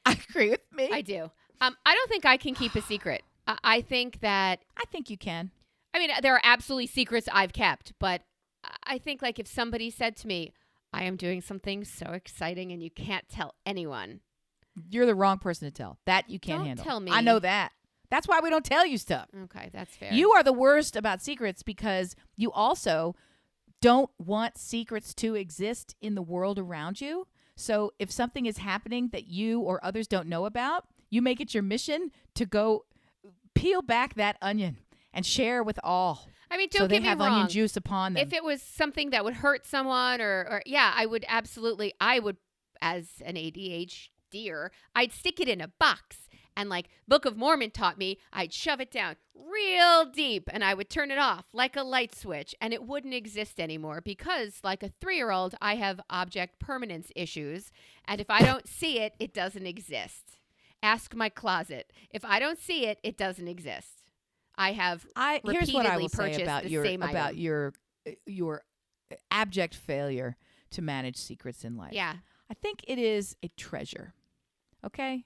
I agree with me. I do. I don't think I can keep a secret. I think that I think you can. I mean, there are absolutely secrets I've kept, but I think like if somebody said to me, I am doing something so exciting and you can't tell anyone. You're the wrong person to tell. That you can't Don't handle. tell me. I know that. That's why we don't tell you stuff. Okay, that's fair. You are the worst about secrets because you also don't want secrets to exist in the world around you. So if something is happening that you or others don't know about, you make it your mission to go peel back that onion and share with all. I mean, don't so they get me have wrong. onion juice upon them. If it was something that would hurt someone or yeah, I would, as an ADHDer, I'd stick it in a box. And like Book of Mormon taught me, I'd shove it down real deep and I would turn it off like a light switch and it wouldn't exist anymore because like a 3-year-old, I have object permanence issues. And if I don't see it, it doesn't exist. Ask my closet. If I don't see it, it doesn't exist. I have Here's what I will purchased say about the your same item. your abject failure to manage secrets in life. Yeah. I think it is a treasure. Okay?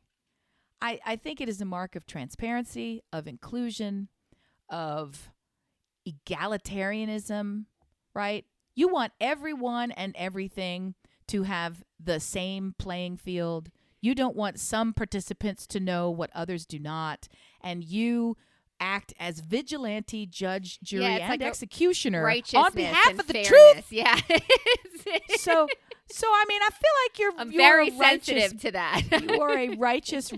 I think it is a mark of transparency, of inclusion, of egalitarianism, right? You want everyone and everything to have the same playing field. You don't want some participants to know what others do not. And you act as vigilante, judge, jury, it's and like executioner righteousness on behalf and of the fairness. truth. Yeah. So I mean, I feel like you're very a righteous, sensitive to that. you are a righteous,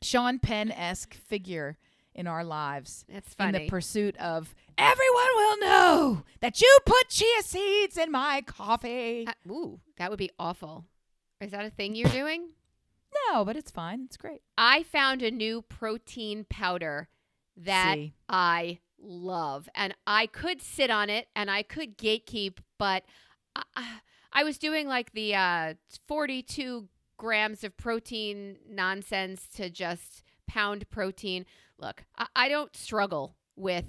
Sean Penn-esque figure in our lives. That's In funny. the pursuit of everyone will know that you put chia seeds in my coffee. Ooh, that would be awful. Is that a thing you're doing? No, but it's fine. It's great. I found a new protein powder that See. I love. And I could sit on it and I could gatekeep, but I was doing like the 42 grams of protein nonsense to just pound protein. Look, I don't struggle with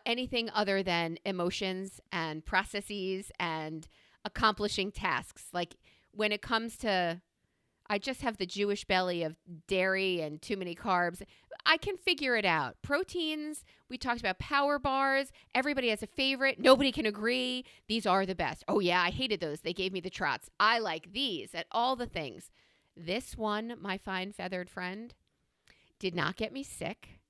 anything other than emotions and processes and accomplishing tasks. Like when it comes to, I just have the Jewish belly of dairy and too many carbs. I can figure it out. Proteins, we talked about power bars. Everybody has a favorite. Nobody can agree. These are the best. Oh, yeah, I hated those. They gave me the trots. I like these at all the things. This one, my fine feathered friend, did not get me sick.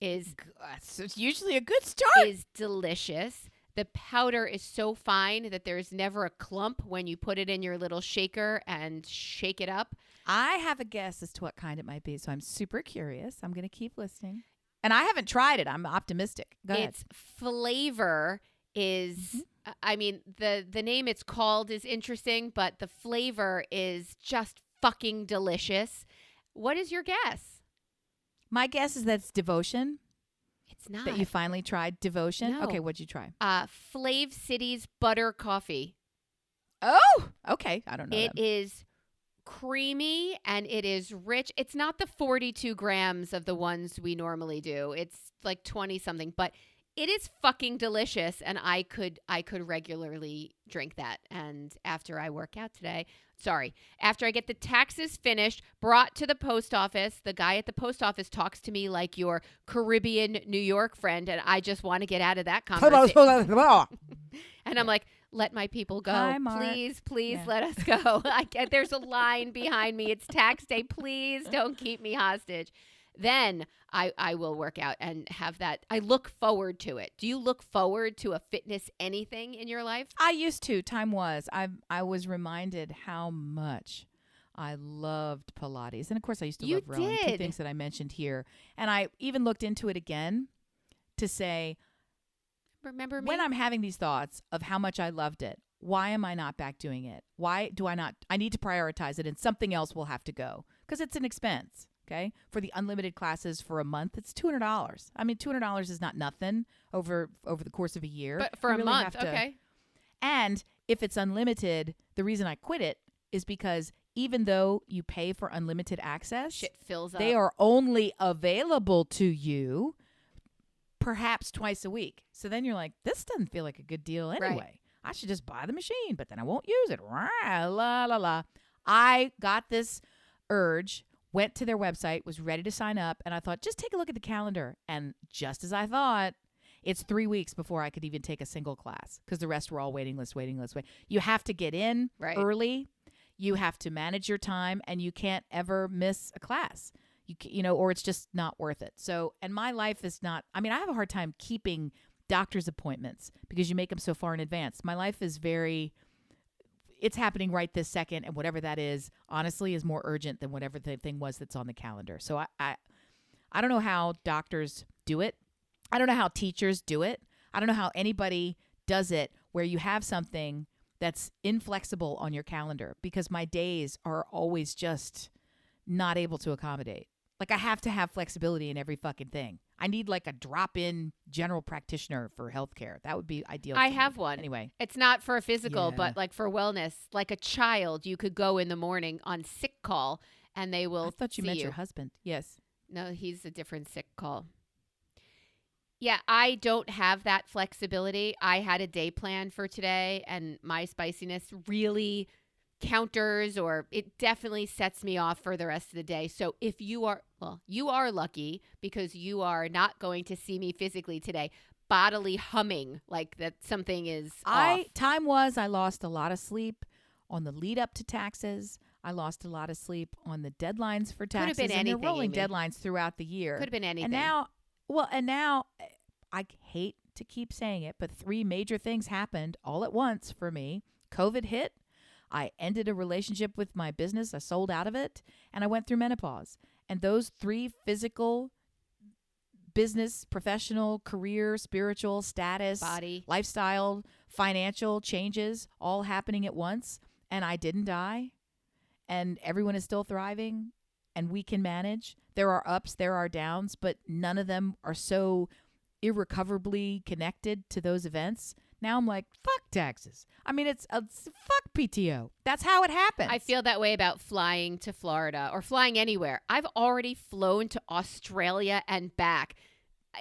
It's usually a good start. Is delicious. The powder is so fine that there's never a clump when you put it in your little shaker and shake it up. I have a guess as to what kind it might be, so I'm super curious. I'm going to keep listening. And I haven't tried it. I'm optimistic. Go ahead. Its flavor is, I mean, the name it's called is interesting, but the flavor is just fucking delicious. What is your guess? My guess is that it's Devotion. It's not. That you finally tried Devotion? No. Okay, what'd you try? Flav City's butter coffee. Oh, okay. I don't know. It is creamy and it is rich. It's not the 42 grams of the ones we normally do. It's like 20 something, but it is fucking delicious. And I could regularly drink that. And after I work out today, after I get the taxes finished, brought to the post office, the guy at the post office talks to me like your Caribbean New York friend. And I just want to get out of that conversation. And I'm like, let my people go. Hi, Mark. Please let us go. There's a line behind me. It's tax day. Please don't keep me hostage. then I will work out and have that. I look forward to it. Do you look forward to a fitness anything in your life? I used to. Time was. I was reminded how much I loved Pilates. And of course, I used to You love rowing. Two did. things that I mentioned here. And I even looked into it again to say, Remember me? when I'm having these thoughts of how much I loved it, why am I not back doing it? Why do I not? I need to prioritize it, and something else will have to go because it's an expense. Okay, for the unlimited classes for a month, it's $200. I mean, $200 is not nothing over the course of a year. But for You a really month, have to- okay. And if it's unlimited, the reason I quit it is because even though you pay for unlimited access, Shit fills up. they are only available to you perhaps twice a week. So then you're like, this doesn't feel like a good deal anyway. Right. I should just buy the machine, but then I won't use it. Rah, la, la, la. I got this urge, went to their website, was ready to sign up, and I thought, just take a look at the calendar. And just as I thought, it's 3 weeks before I could even take a single class because the rest were all waiting list. You have to get in Right. early. You have to manage your time, and you can't ever miss a class. Or it's just not worth it. So, and my life is not, I mean, I have a hard time keeping doctor's appointments because you make them so far in advance. My life is it's happening right this second, and whatever that is, honestly, is more urgent than whatever the thing was that's on the calendar. So I don't know how doctors do it. I don't know how teachers do it. I don't know how anybody does it where you have something that's inflexible on your calendar because my days are always just not able to accommodate. Like I have to have flexibility in every fucking thing. I need like a drop-in general practitioner for healthcare. That would be ideal. I for have me. one. Anyway. It's not for a physical, Yeah. but like for wellness. Like a child, you could go in the morning on sick call and they will I thought you see meant your husband. Yes. No, he's a different sick call. Yeah, I don't have that flexibility. I had a day plan for today, and my spiciness really counters, or it definitely sets me off for the rest of the day. So if you are lucky because you are not going to see me physically today, bodily humming like that something is off. I lost a lot of sleep on the lead up to taxes. I lost a lot of sleep on the deadlines for taxes. been and anything, they're rolling Amy. deadlines throughout the year. Could have been anything. And now I hate to keep saying it, but 3 major things happened all at once for me. COVID hit. I ended a relationship with my business. I sold out of it, and I went through menopause. And those 3 physical, business, professional, career, spiritual, status, Body. lifestyle, financial changes all happening at once, and I didn't die. And everyone is still thriving, and we can manage. There are ups, there are downs, but none of them are so irrecoverably connected to those events. Now I'm like, fuck taxes. I mean, it's fuck PTO. That's how it happens. I feel that way about flying to Florida or flying anywhere. I've already flown to Australia and back.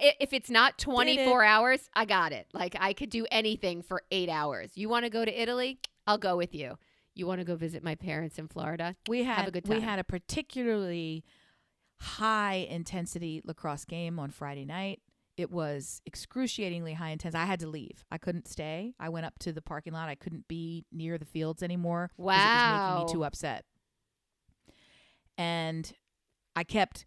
If it's not 24 hours, I got it. Like I could do anything for 8 hours. You want to go to Italy? I'll go with you. You want to go visit my parents in Florida? Have a good time. We had a particularly high intensity lacrosse game on Friday night. It was excruciatingly high intense. I had to leave. I couldn't stay. I went up to the parking lot. I couldn't be near the fields anymore. Wow. Because it was making me too upset. And I kept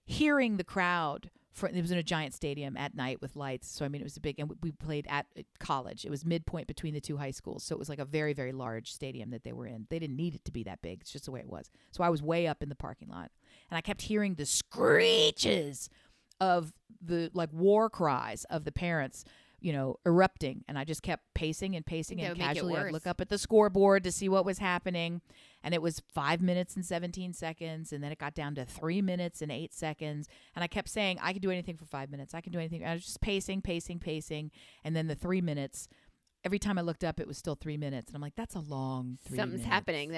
hearing the crowd. It was in a giant stadium at night with lights. So, I mean, it was a big, and we played at college. It was midpoint between the 2 high schools. So it was like a very, very large stadium that they were in. They didn't need it to be that big. It's just the way it was. So I was way up in the parking lot. And I kept hearing the screeches of the like war cries of the parents, erupting. And I just kept pacing and pacing, and casually I'd look up at the scoreboard to see what was happening. And it was 5 minutes and 17 seconds. And then it got down to 3 minutes and 8 seconds. And I kept saying, I can do anything for 5 minutes. I can do anything. I was just pacing. And then the 3 minutes, every time I looked up, it was still 3 minutes. And I'm like, that's a long 3 Something's minutes. happening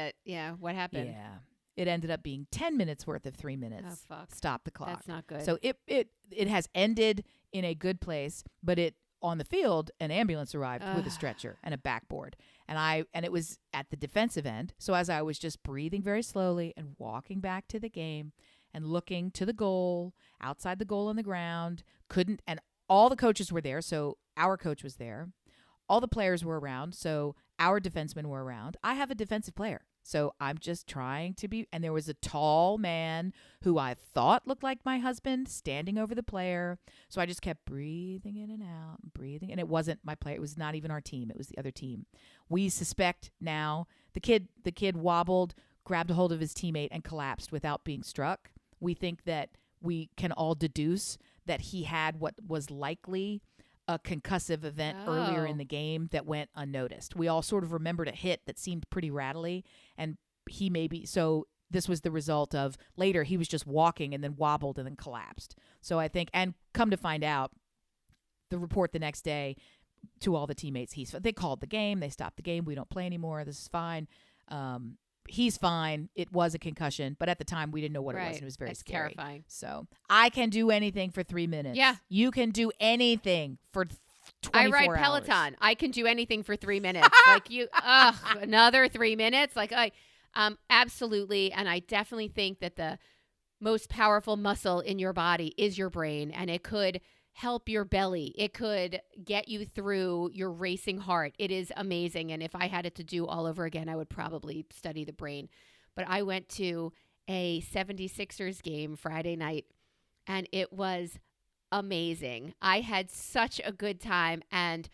what happened? Yeah. It ended up being 10 minutes worth of 3 minutes. Oh, fuck. Stop the clock. That's not good. So it has ended in a good place, but on the field, an ambulance arrived with a stretcher and a backboard. And it was at the defensive end. So as I was just breathing very slowly and walking back to the game and looking to the goal, outside the goal on the ground, and all the coaches were there. So our coach was there. All the players were around. So our defensemen were around. I have a defensive player. So I'm just trying to be. And there was a tall man who I thought looked like my husband standing over the player. So I just kept breathing in and out, breathing. And it wasn't my player. It was not even our team. It was the other team. We suspect now the kid wobbled, grabbed a hold of his teammate, and collapsed without being struck. We think that we can all deduce that he had what was likely a concussive event earlier in the game that went unnoticed. We all sort of remembered a hit that seemed pretty rattly, and he maybe, so this was the result of later he was just walking and then wobbled and then collapsed. So I think, and come to find out, the report the next day to all the teammates, they called the game, they stopped the game, we don't play anymore, this is fine. He's fine. It was a concussion, but at the time we didn't know what it was, and it was very scary. Terrifying. So I can do anything for 3 minutes. Yeah. You can do anything for 24 I ride hours. Peloton. I can do anything for 3 minutes. Like you, another 3 minutes. Like absolutely. And I definitely think that the most powerful muscle in your body is your brain, and it could help your belly. It could get you through your racing heart. It is amazing. And if I had it to do all over again, I would probably study the brain. But I went to a 76ers game Friday night, and it was amazing. I had such a good time, and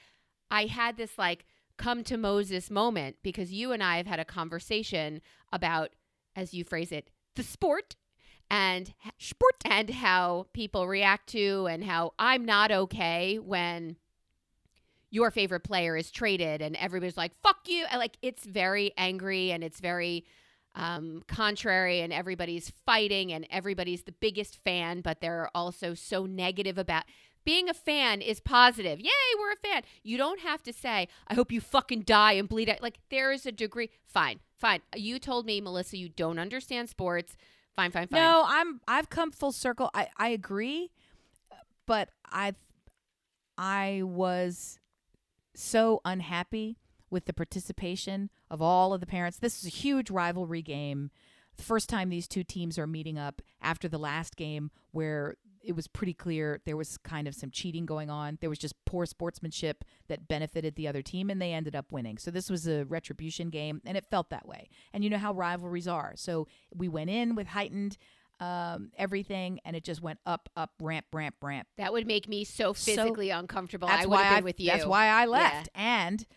I had this like come to Moses moment, because you and I have had a conversation about, as you phrase it, the sport and how people react to, and how I'm not okay when your favorite player is traded and everybody's like, fuck you. And like, it's very angry, and it's very contrary, and everybody's fighting, and everybody's the biggest fan, but they're also so negative about being a fan is positive. Yay, we're a fan. You don't have to say, I hope you fucking die and bleed out. Like, there is a degree. Fine. You told me, Melissa, you don't understand sports. Fine. No, I've come full circle. I agree, but I was so unhappy with the participation of all of the parents. This is a huge rivalry game. The first time these two teams are meeting up after the last game, where it was pretty clear there was kind of some cheating going on. There was just poor sportsmanship that benefited the other team, and they ended up winning. So this was a retribution game, and it felt that way. And you know how rivalries are. So we went in with heightened everything, and it just went up, ramp. That would make me so physically uncomfortable. I That's would why have been with you. That's why I left. Yeah. And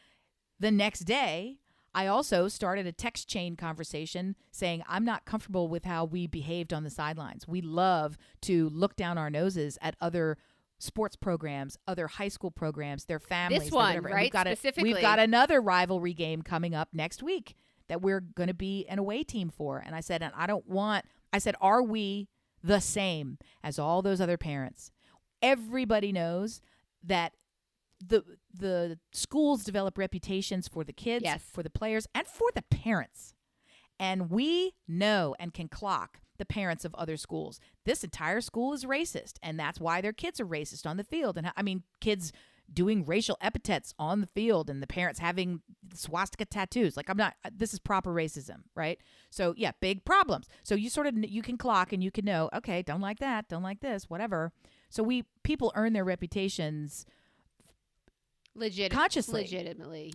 the next day, I also started a text chain conversation saying, I'm not comfortable with how we behaved on the sidelines. We love to look down our noses at other sports programs, other high school programs, their families. This one, whatever. right? Specifically. We've got another rivalry game coming up next week that we're going to be an away team for. And I said, are we the same as all those other parents? Everybody knows that the schools develop reputations for the kids, yes, for the players, and for the parents. And we know and can clock the parents of other schools. This entire school is racist, and that's why their kids are racist on the field. And kids doing racial epithets on the field, and the parents having swastika tattoos. Like, this is proper racism, right? So yeah, big problems. So you can clock and you can know, okay, don't like that, don't like this, whatever. So people earn their reputations consciously.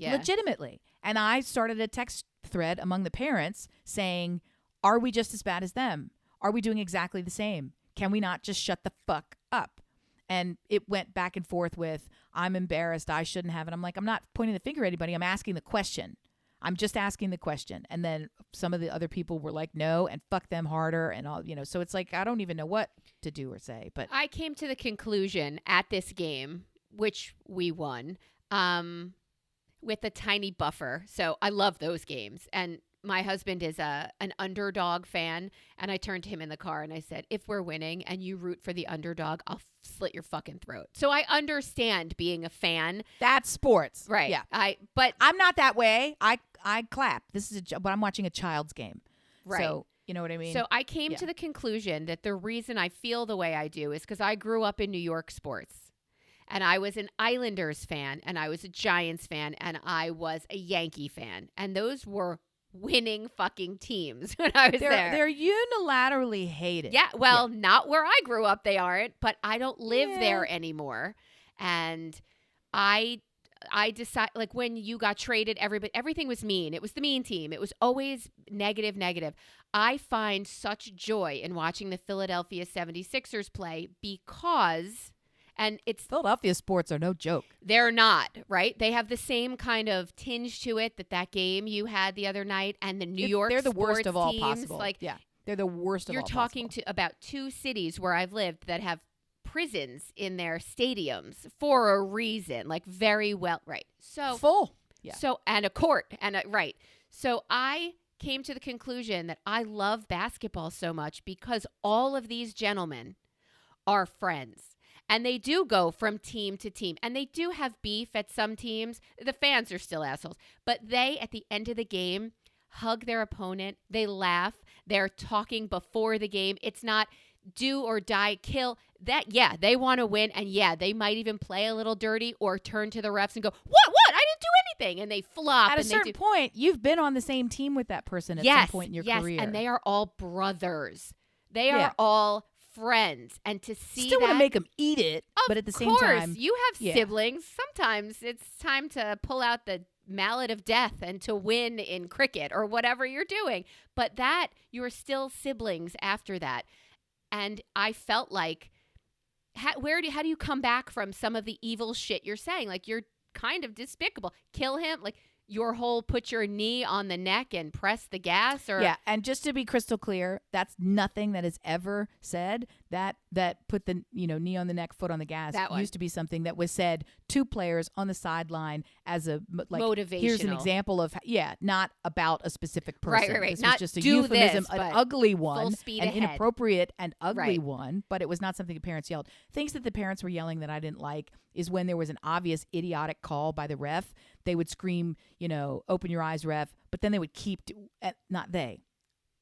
Legitimately. And I started a text thread among the parents saying, are we just as bad as them? Are we doing exactly the same? Can we not just shut the fuck up? And it went back and forth with, I'm embarrassed, I shouldn't have. And I'm like, I'm not pointing the finger at anybody. I'm asking the question. I'm just asking the question. And then some of the other people were like, no, and fuck them harder. And all, so it's like, I don't even know what to do or say. But I came to the conclusion at this game, which we won, with a tiny buffer. So I love those games. And my husband is an underdog fan. And I turned to him in the car and I said, if we're winning and you root for the underdog, I'll slit your fucking throat. So I understand being a fan. That's sports. Right. Yeah. But I'm not that way. I clap. This is but I'm watching a child's game. Right. So you know what I mean? So I came to the conclusion that the reason I feel the way I do is because I grew up in New York sports. And I was an Islanders fan, and I was a Giants fan, and I was a Yankee fan. And those were winning fucking teams when I was there. They're unilaterally hated. Yeah, well, not where I grew up, they aren't, but I don't live there anymore. And I I decide, like, when you got traded, everything was mean. It was the mean team. It was always negative, negative. I find such joy in watching the Philadelphia 76ers play because, and it's, Philadelphia sports are no joke. they're not, right? They have the same kind of tinge to it that game you had the other night, and the New York They're the sports worst of all teams, possible. like, Yeah, they're the worst of all you're talking possible. to about 2 cities where I've lived that have prisons in their stadiums for a reason, like very well, right? So Full. Yeah. So, and a court, and right. So I came to the conclusion that I love basketball so much because all of these gentlemen are friends. And they do go from team to team. And they do have beef at some teams. The fans are still assholes. But they, at the end of the game, hug their opponent. They laugh. They're talking before the game. It's not do or die, kill. That, yeah, they want to win. And yeah, they might even play a little dirty or turn to the refs and go, what? I didn't do anything. And they flop. At a certain point, you've been on the same team with that person at some point in your career. And they are all brothers. They are all friends. And to see still that, want to make them eat it, but at the same time, you have siblings. Sometimes it's time to pull out the mallet of death and to win in cricket or whatever you're doing. But that, you're still siblings after that. And I felt like, how do you come back from some of the evil shit you're saying? Like, you're kind of despicable. Kill him. Like, your whole put your knee on the neck and press the gas. Or yeah, and just to be crystal clear, that's nothing that is ever said. That put the knee on the neck, foot on the gas used to be something that was said to players on the sideline as a motivational. Here's an example of not about a specific person. Right. This not was just a do euphemism, this, an ugly one, full speed an ahead. inappropriate and ugly one. But it was not something the parents yelled. Things that the parents were yelling that I didn't like is when there was an obvious idiotic call by the ref. They would scream, open your eyes, ref. But then they would not they.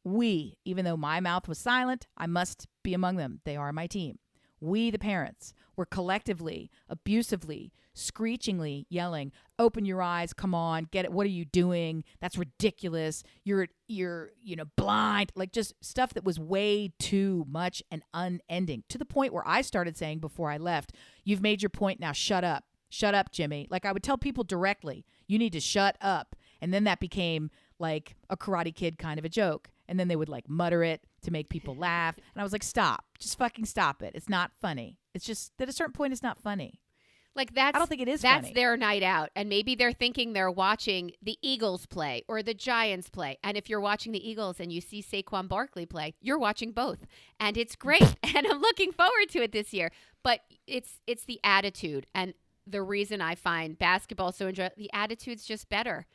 We, even though my mouth was silent, I must be among them. They are my team. We, the parents, were collectively, abusively, screechingly yelling, open your eyes, come on, get it. What are you doing? That's ridiculous. You're blind. Like, just stuff that was way too much and unending, to the point where I started saying before I left, you've made your point, now shut up. Shut up, Jimmy. Like, I would tell people directly, you need to shut up. And then that became like a Karate Kid kind of a joke. And then they would like mutter it to make people laugh. And I was like, stop. Just fucking stop it. It's not funny. It's just at a certain point, it's not funny. Like, I don't think it is that's funny. their night out. And maybe they're thinking they're watching the Eagles play or the Giants play. And if you're watching the Eagles and you see Saquon Barkley play, you're watching both. And it's great. And I'm looking forward to it this year. But it's the attitude. And the reason I find basketball so enjoyable, the attitude's just better.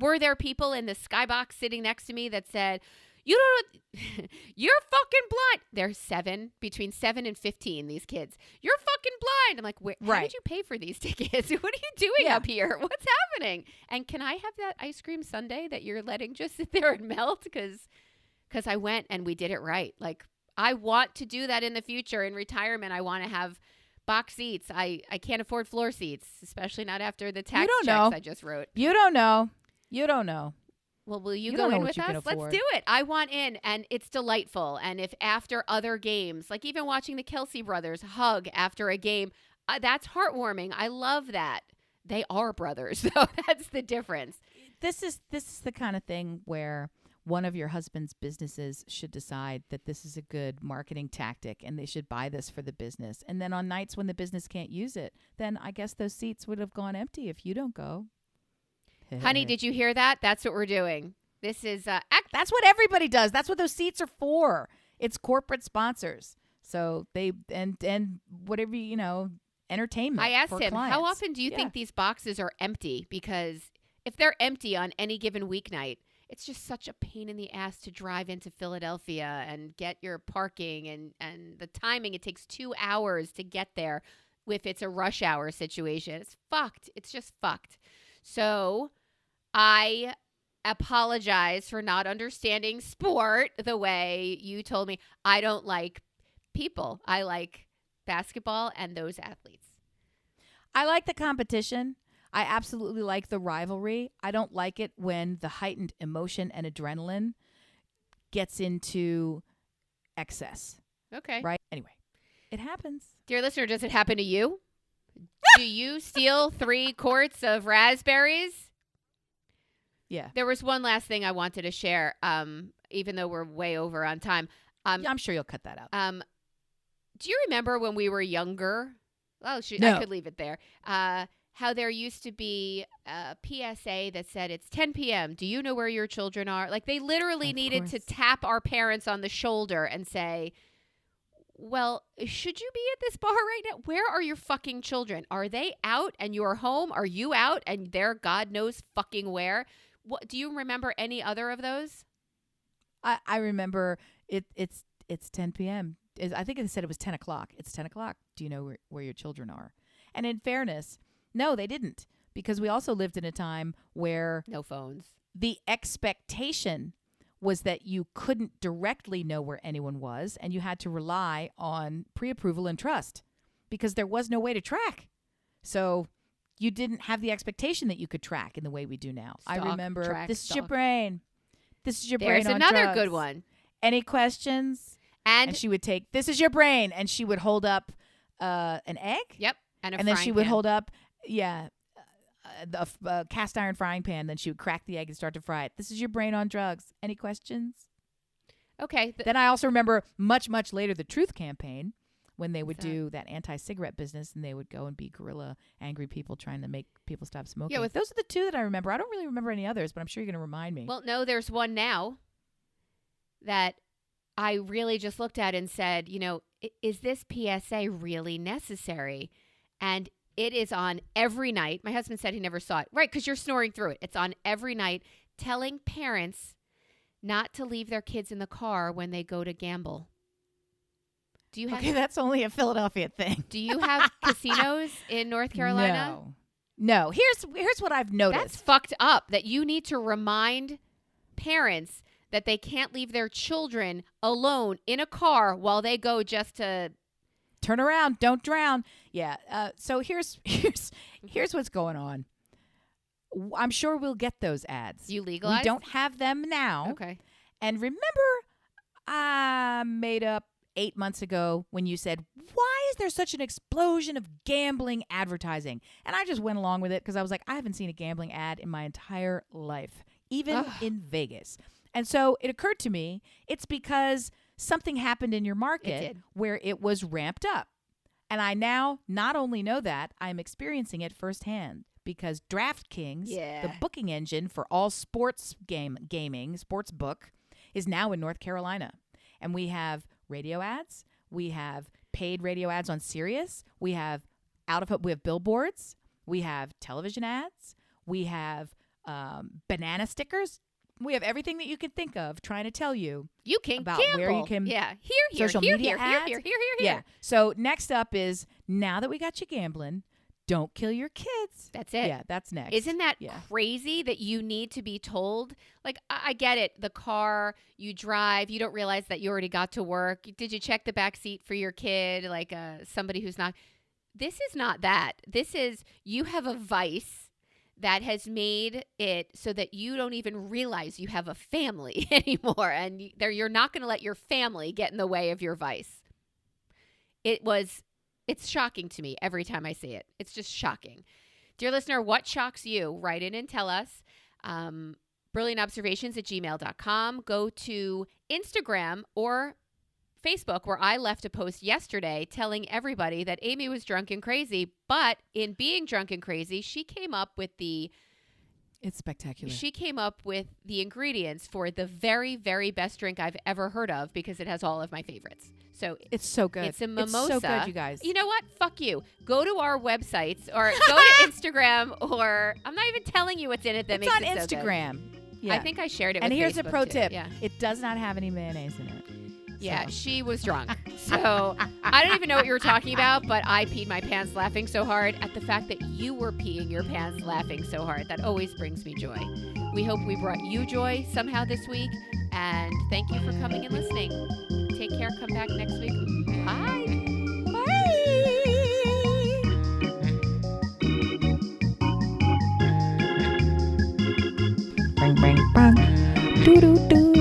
Were there people in the skybox sitting next to me that said, you don't know, you're fucking blind. They're between 7 and 15, these kids. You're fucking blind. I'm like, how did you pay for these tickets? What are you doing up here? What's happening? And can I have that ice cream sundae that you're letting just sit there and melt? Because I went and we did it right. Like, I want to do that in the future. In retirement, I want to have box seats. I can't afford floor seats, especially not after the tax checks I just wrote. You don't know. Well, will you go in with us? Let's do it. I want in, and it's delightful. And if after other games, like even watching the Kelsey brothers hug after a game, that's heartwarming. I love that. They are brothers, so that's the difference. This is the kind of thing where one of your husband's businesses should decide that this is a good marketing tactic and they should buy this for the business. And then on nights when the business can't use it, then I guess those seats would have gone empty if you don't go. Honey, did you hear that? That's what we're doing. This is that's what everybody does. That's what those seats are for. It's corporate sponsors. So they and whatever, entertainment. I asked him, clients. how often do you think these boxes are empty? Because if they're empty on any given weeknight, it's just such a pain in the ass to drive into Philadelphia and get your parking and the timing. It takes 2 hours to get there if it's a rush hour situation. It's fucked. It's just fucked. So I apologize for not understanding sport the way you told me. I don't like people. I like basketball and those athletes. I like the competition. I absolutely like the rivalry. I don't like it when the heightened emotion and adrenaline gets into excess. Okay. Right? Anyway, it happens. Dear listener, does it happen to you? Do you steal 3 quarts of raspberries? Yeah. There was one last thing I wanted to share, even though we're way over on time. Yeah, I'm sure you'll cut that out. Do you remember when we were younger? Oh, No. I could leave it there. How there used to be a PSA that said it's 10 p.m. Do you know where your children are? Like they literally Of needed to course. tap our parents on the shoulder and say, well, should you be at this bar right now? Where are your fucking children? Are they out and you're home? Are you out and they're God knows fucking where? What do you remember any other of those? I remember it's 10 p.m. I think they said it was 10 o'clock. It's 10 o'clock. Do you know where your children are? And in fairness, no, they didn't. Because we also lived in a time where No phones. the expectation was that you couldn't directly know where anyone was, and you had to rely on pre-approval and trust because there was no way to track. So you didn't have the expectation that you could track in the way we do now. I remember, track, this is your stalk. brain. This is your There's brain on another drugs. good one. Any questions? And she would take, this is your brain, and she would hold up an egg. Yep. And then she would pan. hold up, a cast iron frying pan. Then she would crack the egg and start to fry it. This is your brain on drugs. Any questions? Okay. Then I also remember much, much later the Truth Campaign when they would do that anti-cigarette business and they would go and be guerrilla angry people trying to make people stop smoking. Yeah, those are the two that I remember. I don't really remember any others, but I'm sure you're going to remind me. Well, no, there's one now that I really just looked at and said, is this PSA really necessary? And it is on every night. My husband said he never saw it. Right, because you're snoring through it. It's on every night telling parents not to leave their kids in the car when they go to gamble. Do you have Okay, that's only a Philadelphia thing. Do you have casinos in North Carolina? No. Here's what I've noticed. That's fucked up that you need to remind parents that they can't leave their children alone in a car while they go just to turn around, don't drown. Yeah. So here's what's going on. I'm sure we'll get those ads. You legalize? We don't have them now. Okay. And remember, I made up 8 months ago when you said, why is there such an explosion of gambling advertising? And I just went along with it because I was like, I haven't seen a gambling ad in my entire life, even in Vegas. And so it occurred to me, it's because something happened in your market where it was ramped up. And I now not only know that, I'm experiencing it firsthand because DraftKings, the booking engine for all sports gaming, sports book, is now in North Carolina. And we have radio ads. We have paid radio ads on Sirius. We have billboards. We have television ads. We have banana stickers. We have everything that you can think of trying to tell you about gamble. Where you can social media ads. Here. Yeah. So next up is, now that we got you gambling, don't kill your kids. That's it. Yeah, that's next. Isn't that crazy that you need to be told? Like, I get it. The car you drive, you don't realize that you already got to work. Did you check the back seat for your kid? Like somebody who's not. This is not that. This is, you have a vice that has made it so that you don't even realize you have a family anymore. And you're not going to let your family get in the way of your vice. It's shocking to me every time I see it. It's just shocking. Dear listener, what shocks you? Write in and tell us. brilliantobservations@gmail.com. Go to Instagram or Facebook, where I left a post yesterday telling everybody that Amy was drunk and crazy, but in being drunk and crazy, she came up with it's spectacular. She came up with the ingredients for the very, very best drink I've ever heard of because it has all of my favorites. So it's so good. It's a mimosa. It's so good, you guys. You know what? Fuck you. Go to our websites or go to Instagram, or I'm not even telling you what's in it that it's makes on it so Instagram. good. Yeah. I think I shared it and with here's Facebook a pro too. tip. Yeah. It does not have any mayonnaise in it. Yeah, she was drunk. So I don't even know what you were talking about, but I peed my pants laughing so hard at the fact that you were peeing your pants laughing so hard. That always brings me joy. We hope we brought you joy somehow this week. And thank you for coming and listening. Take care. Come back next week. Bye. Bang, bang, bang. Doo, doo, doo.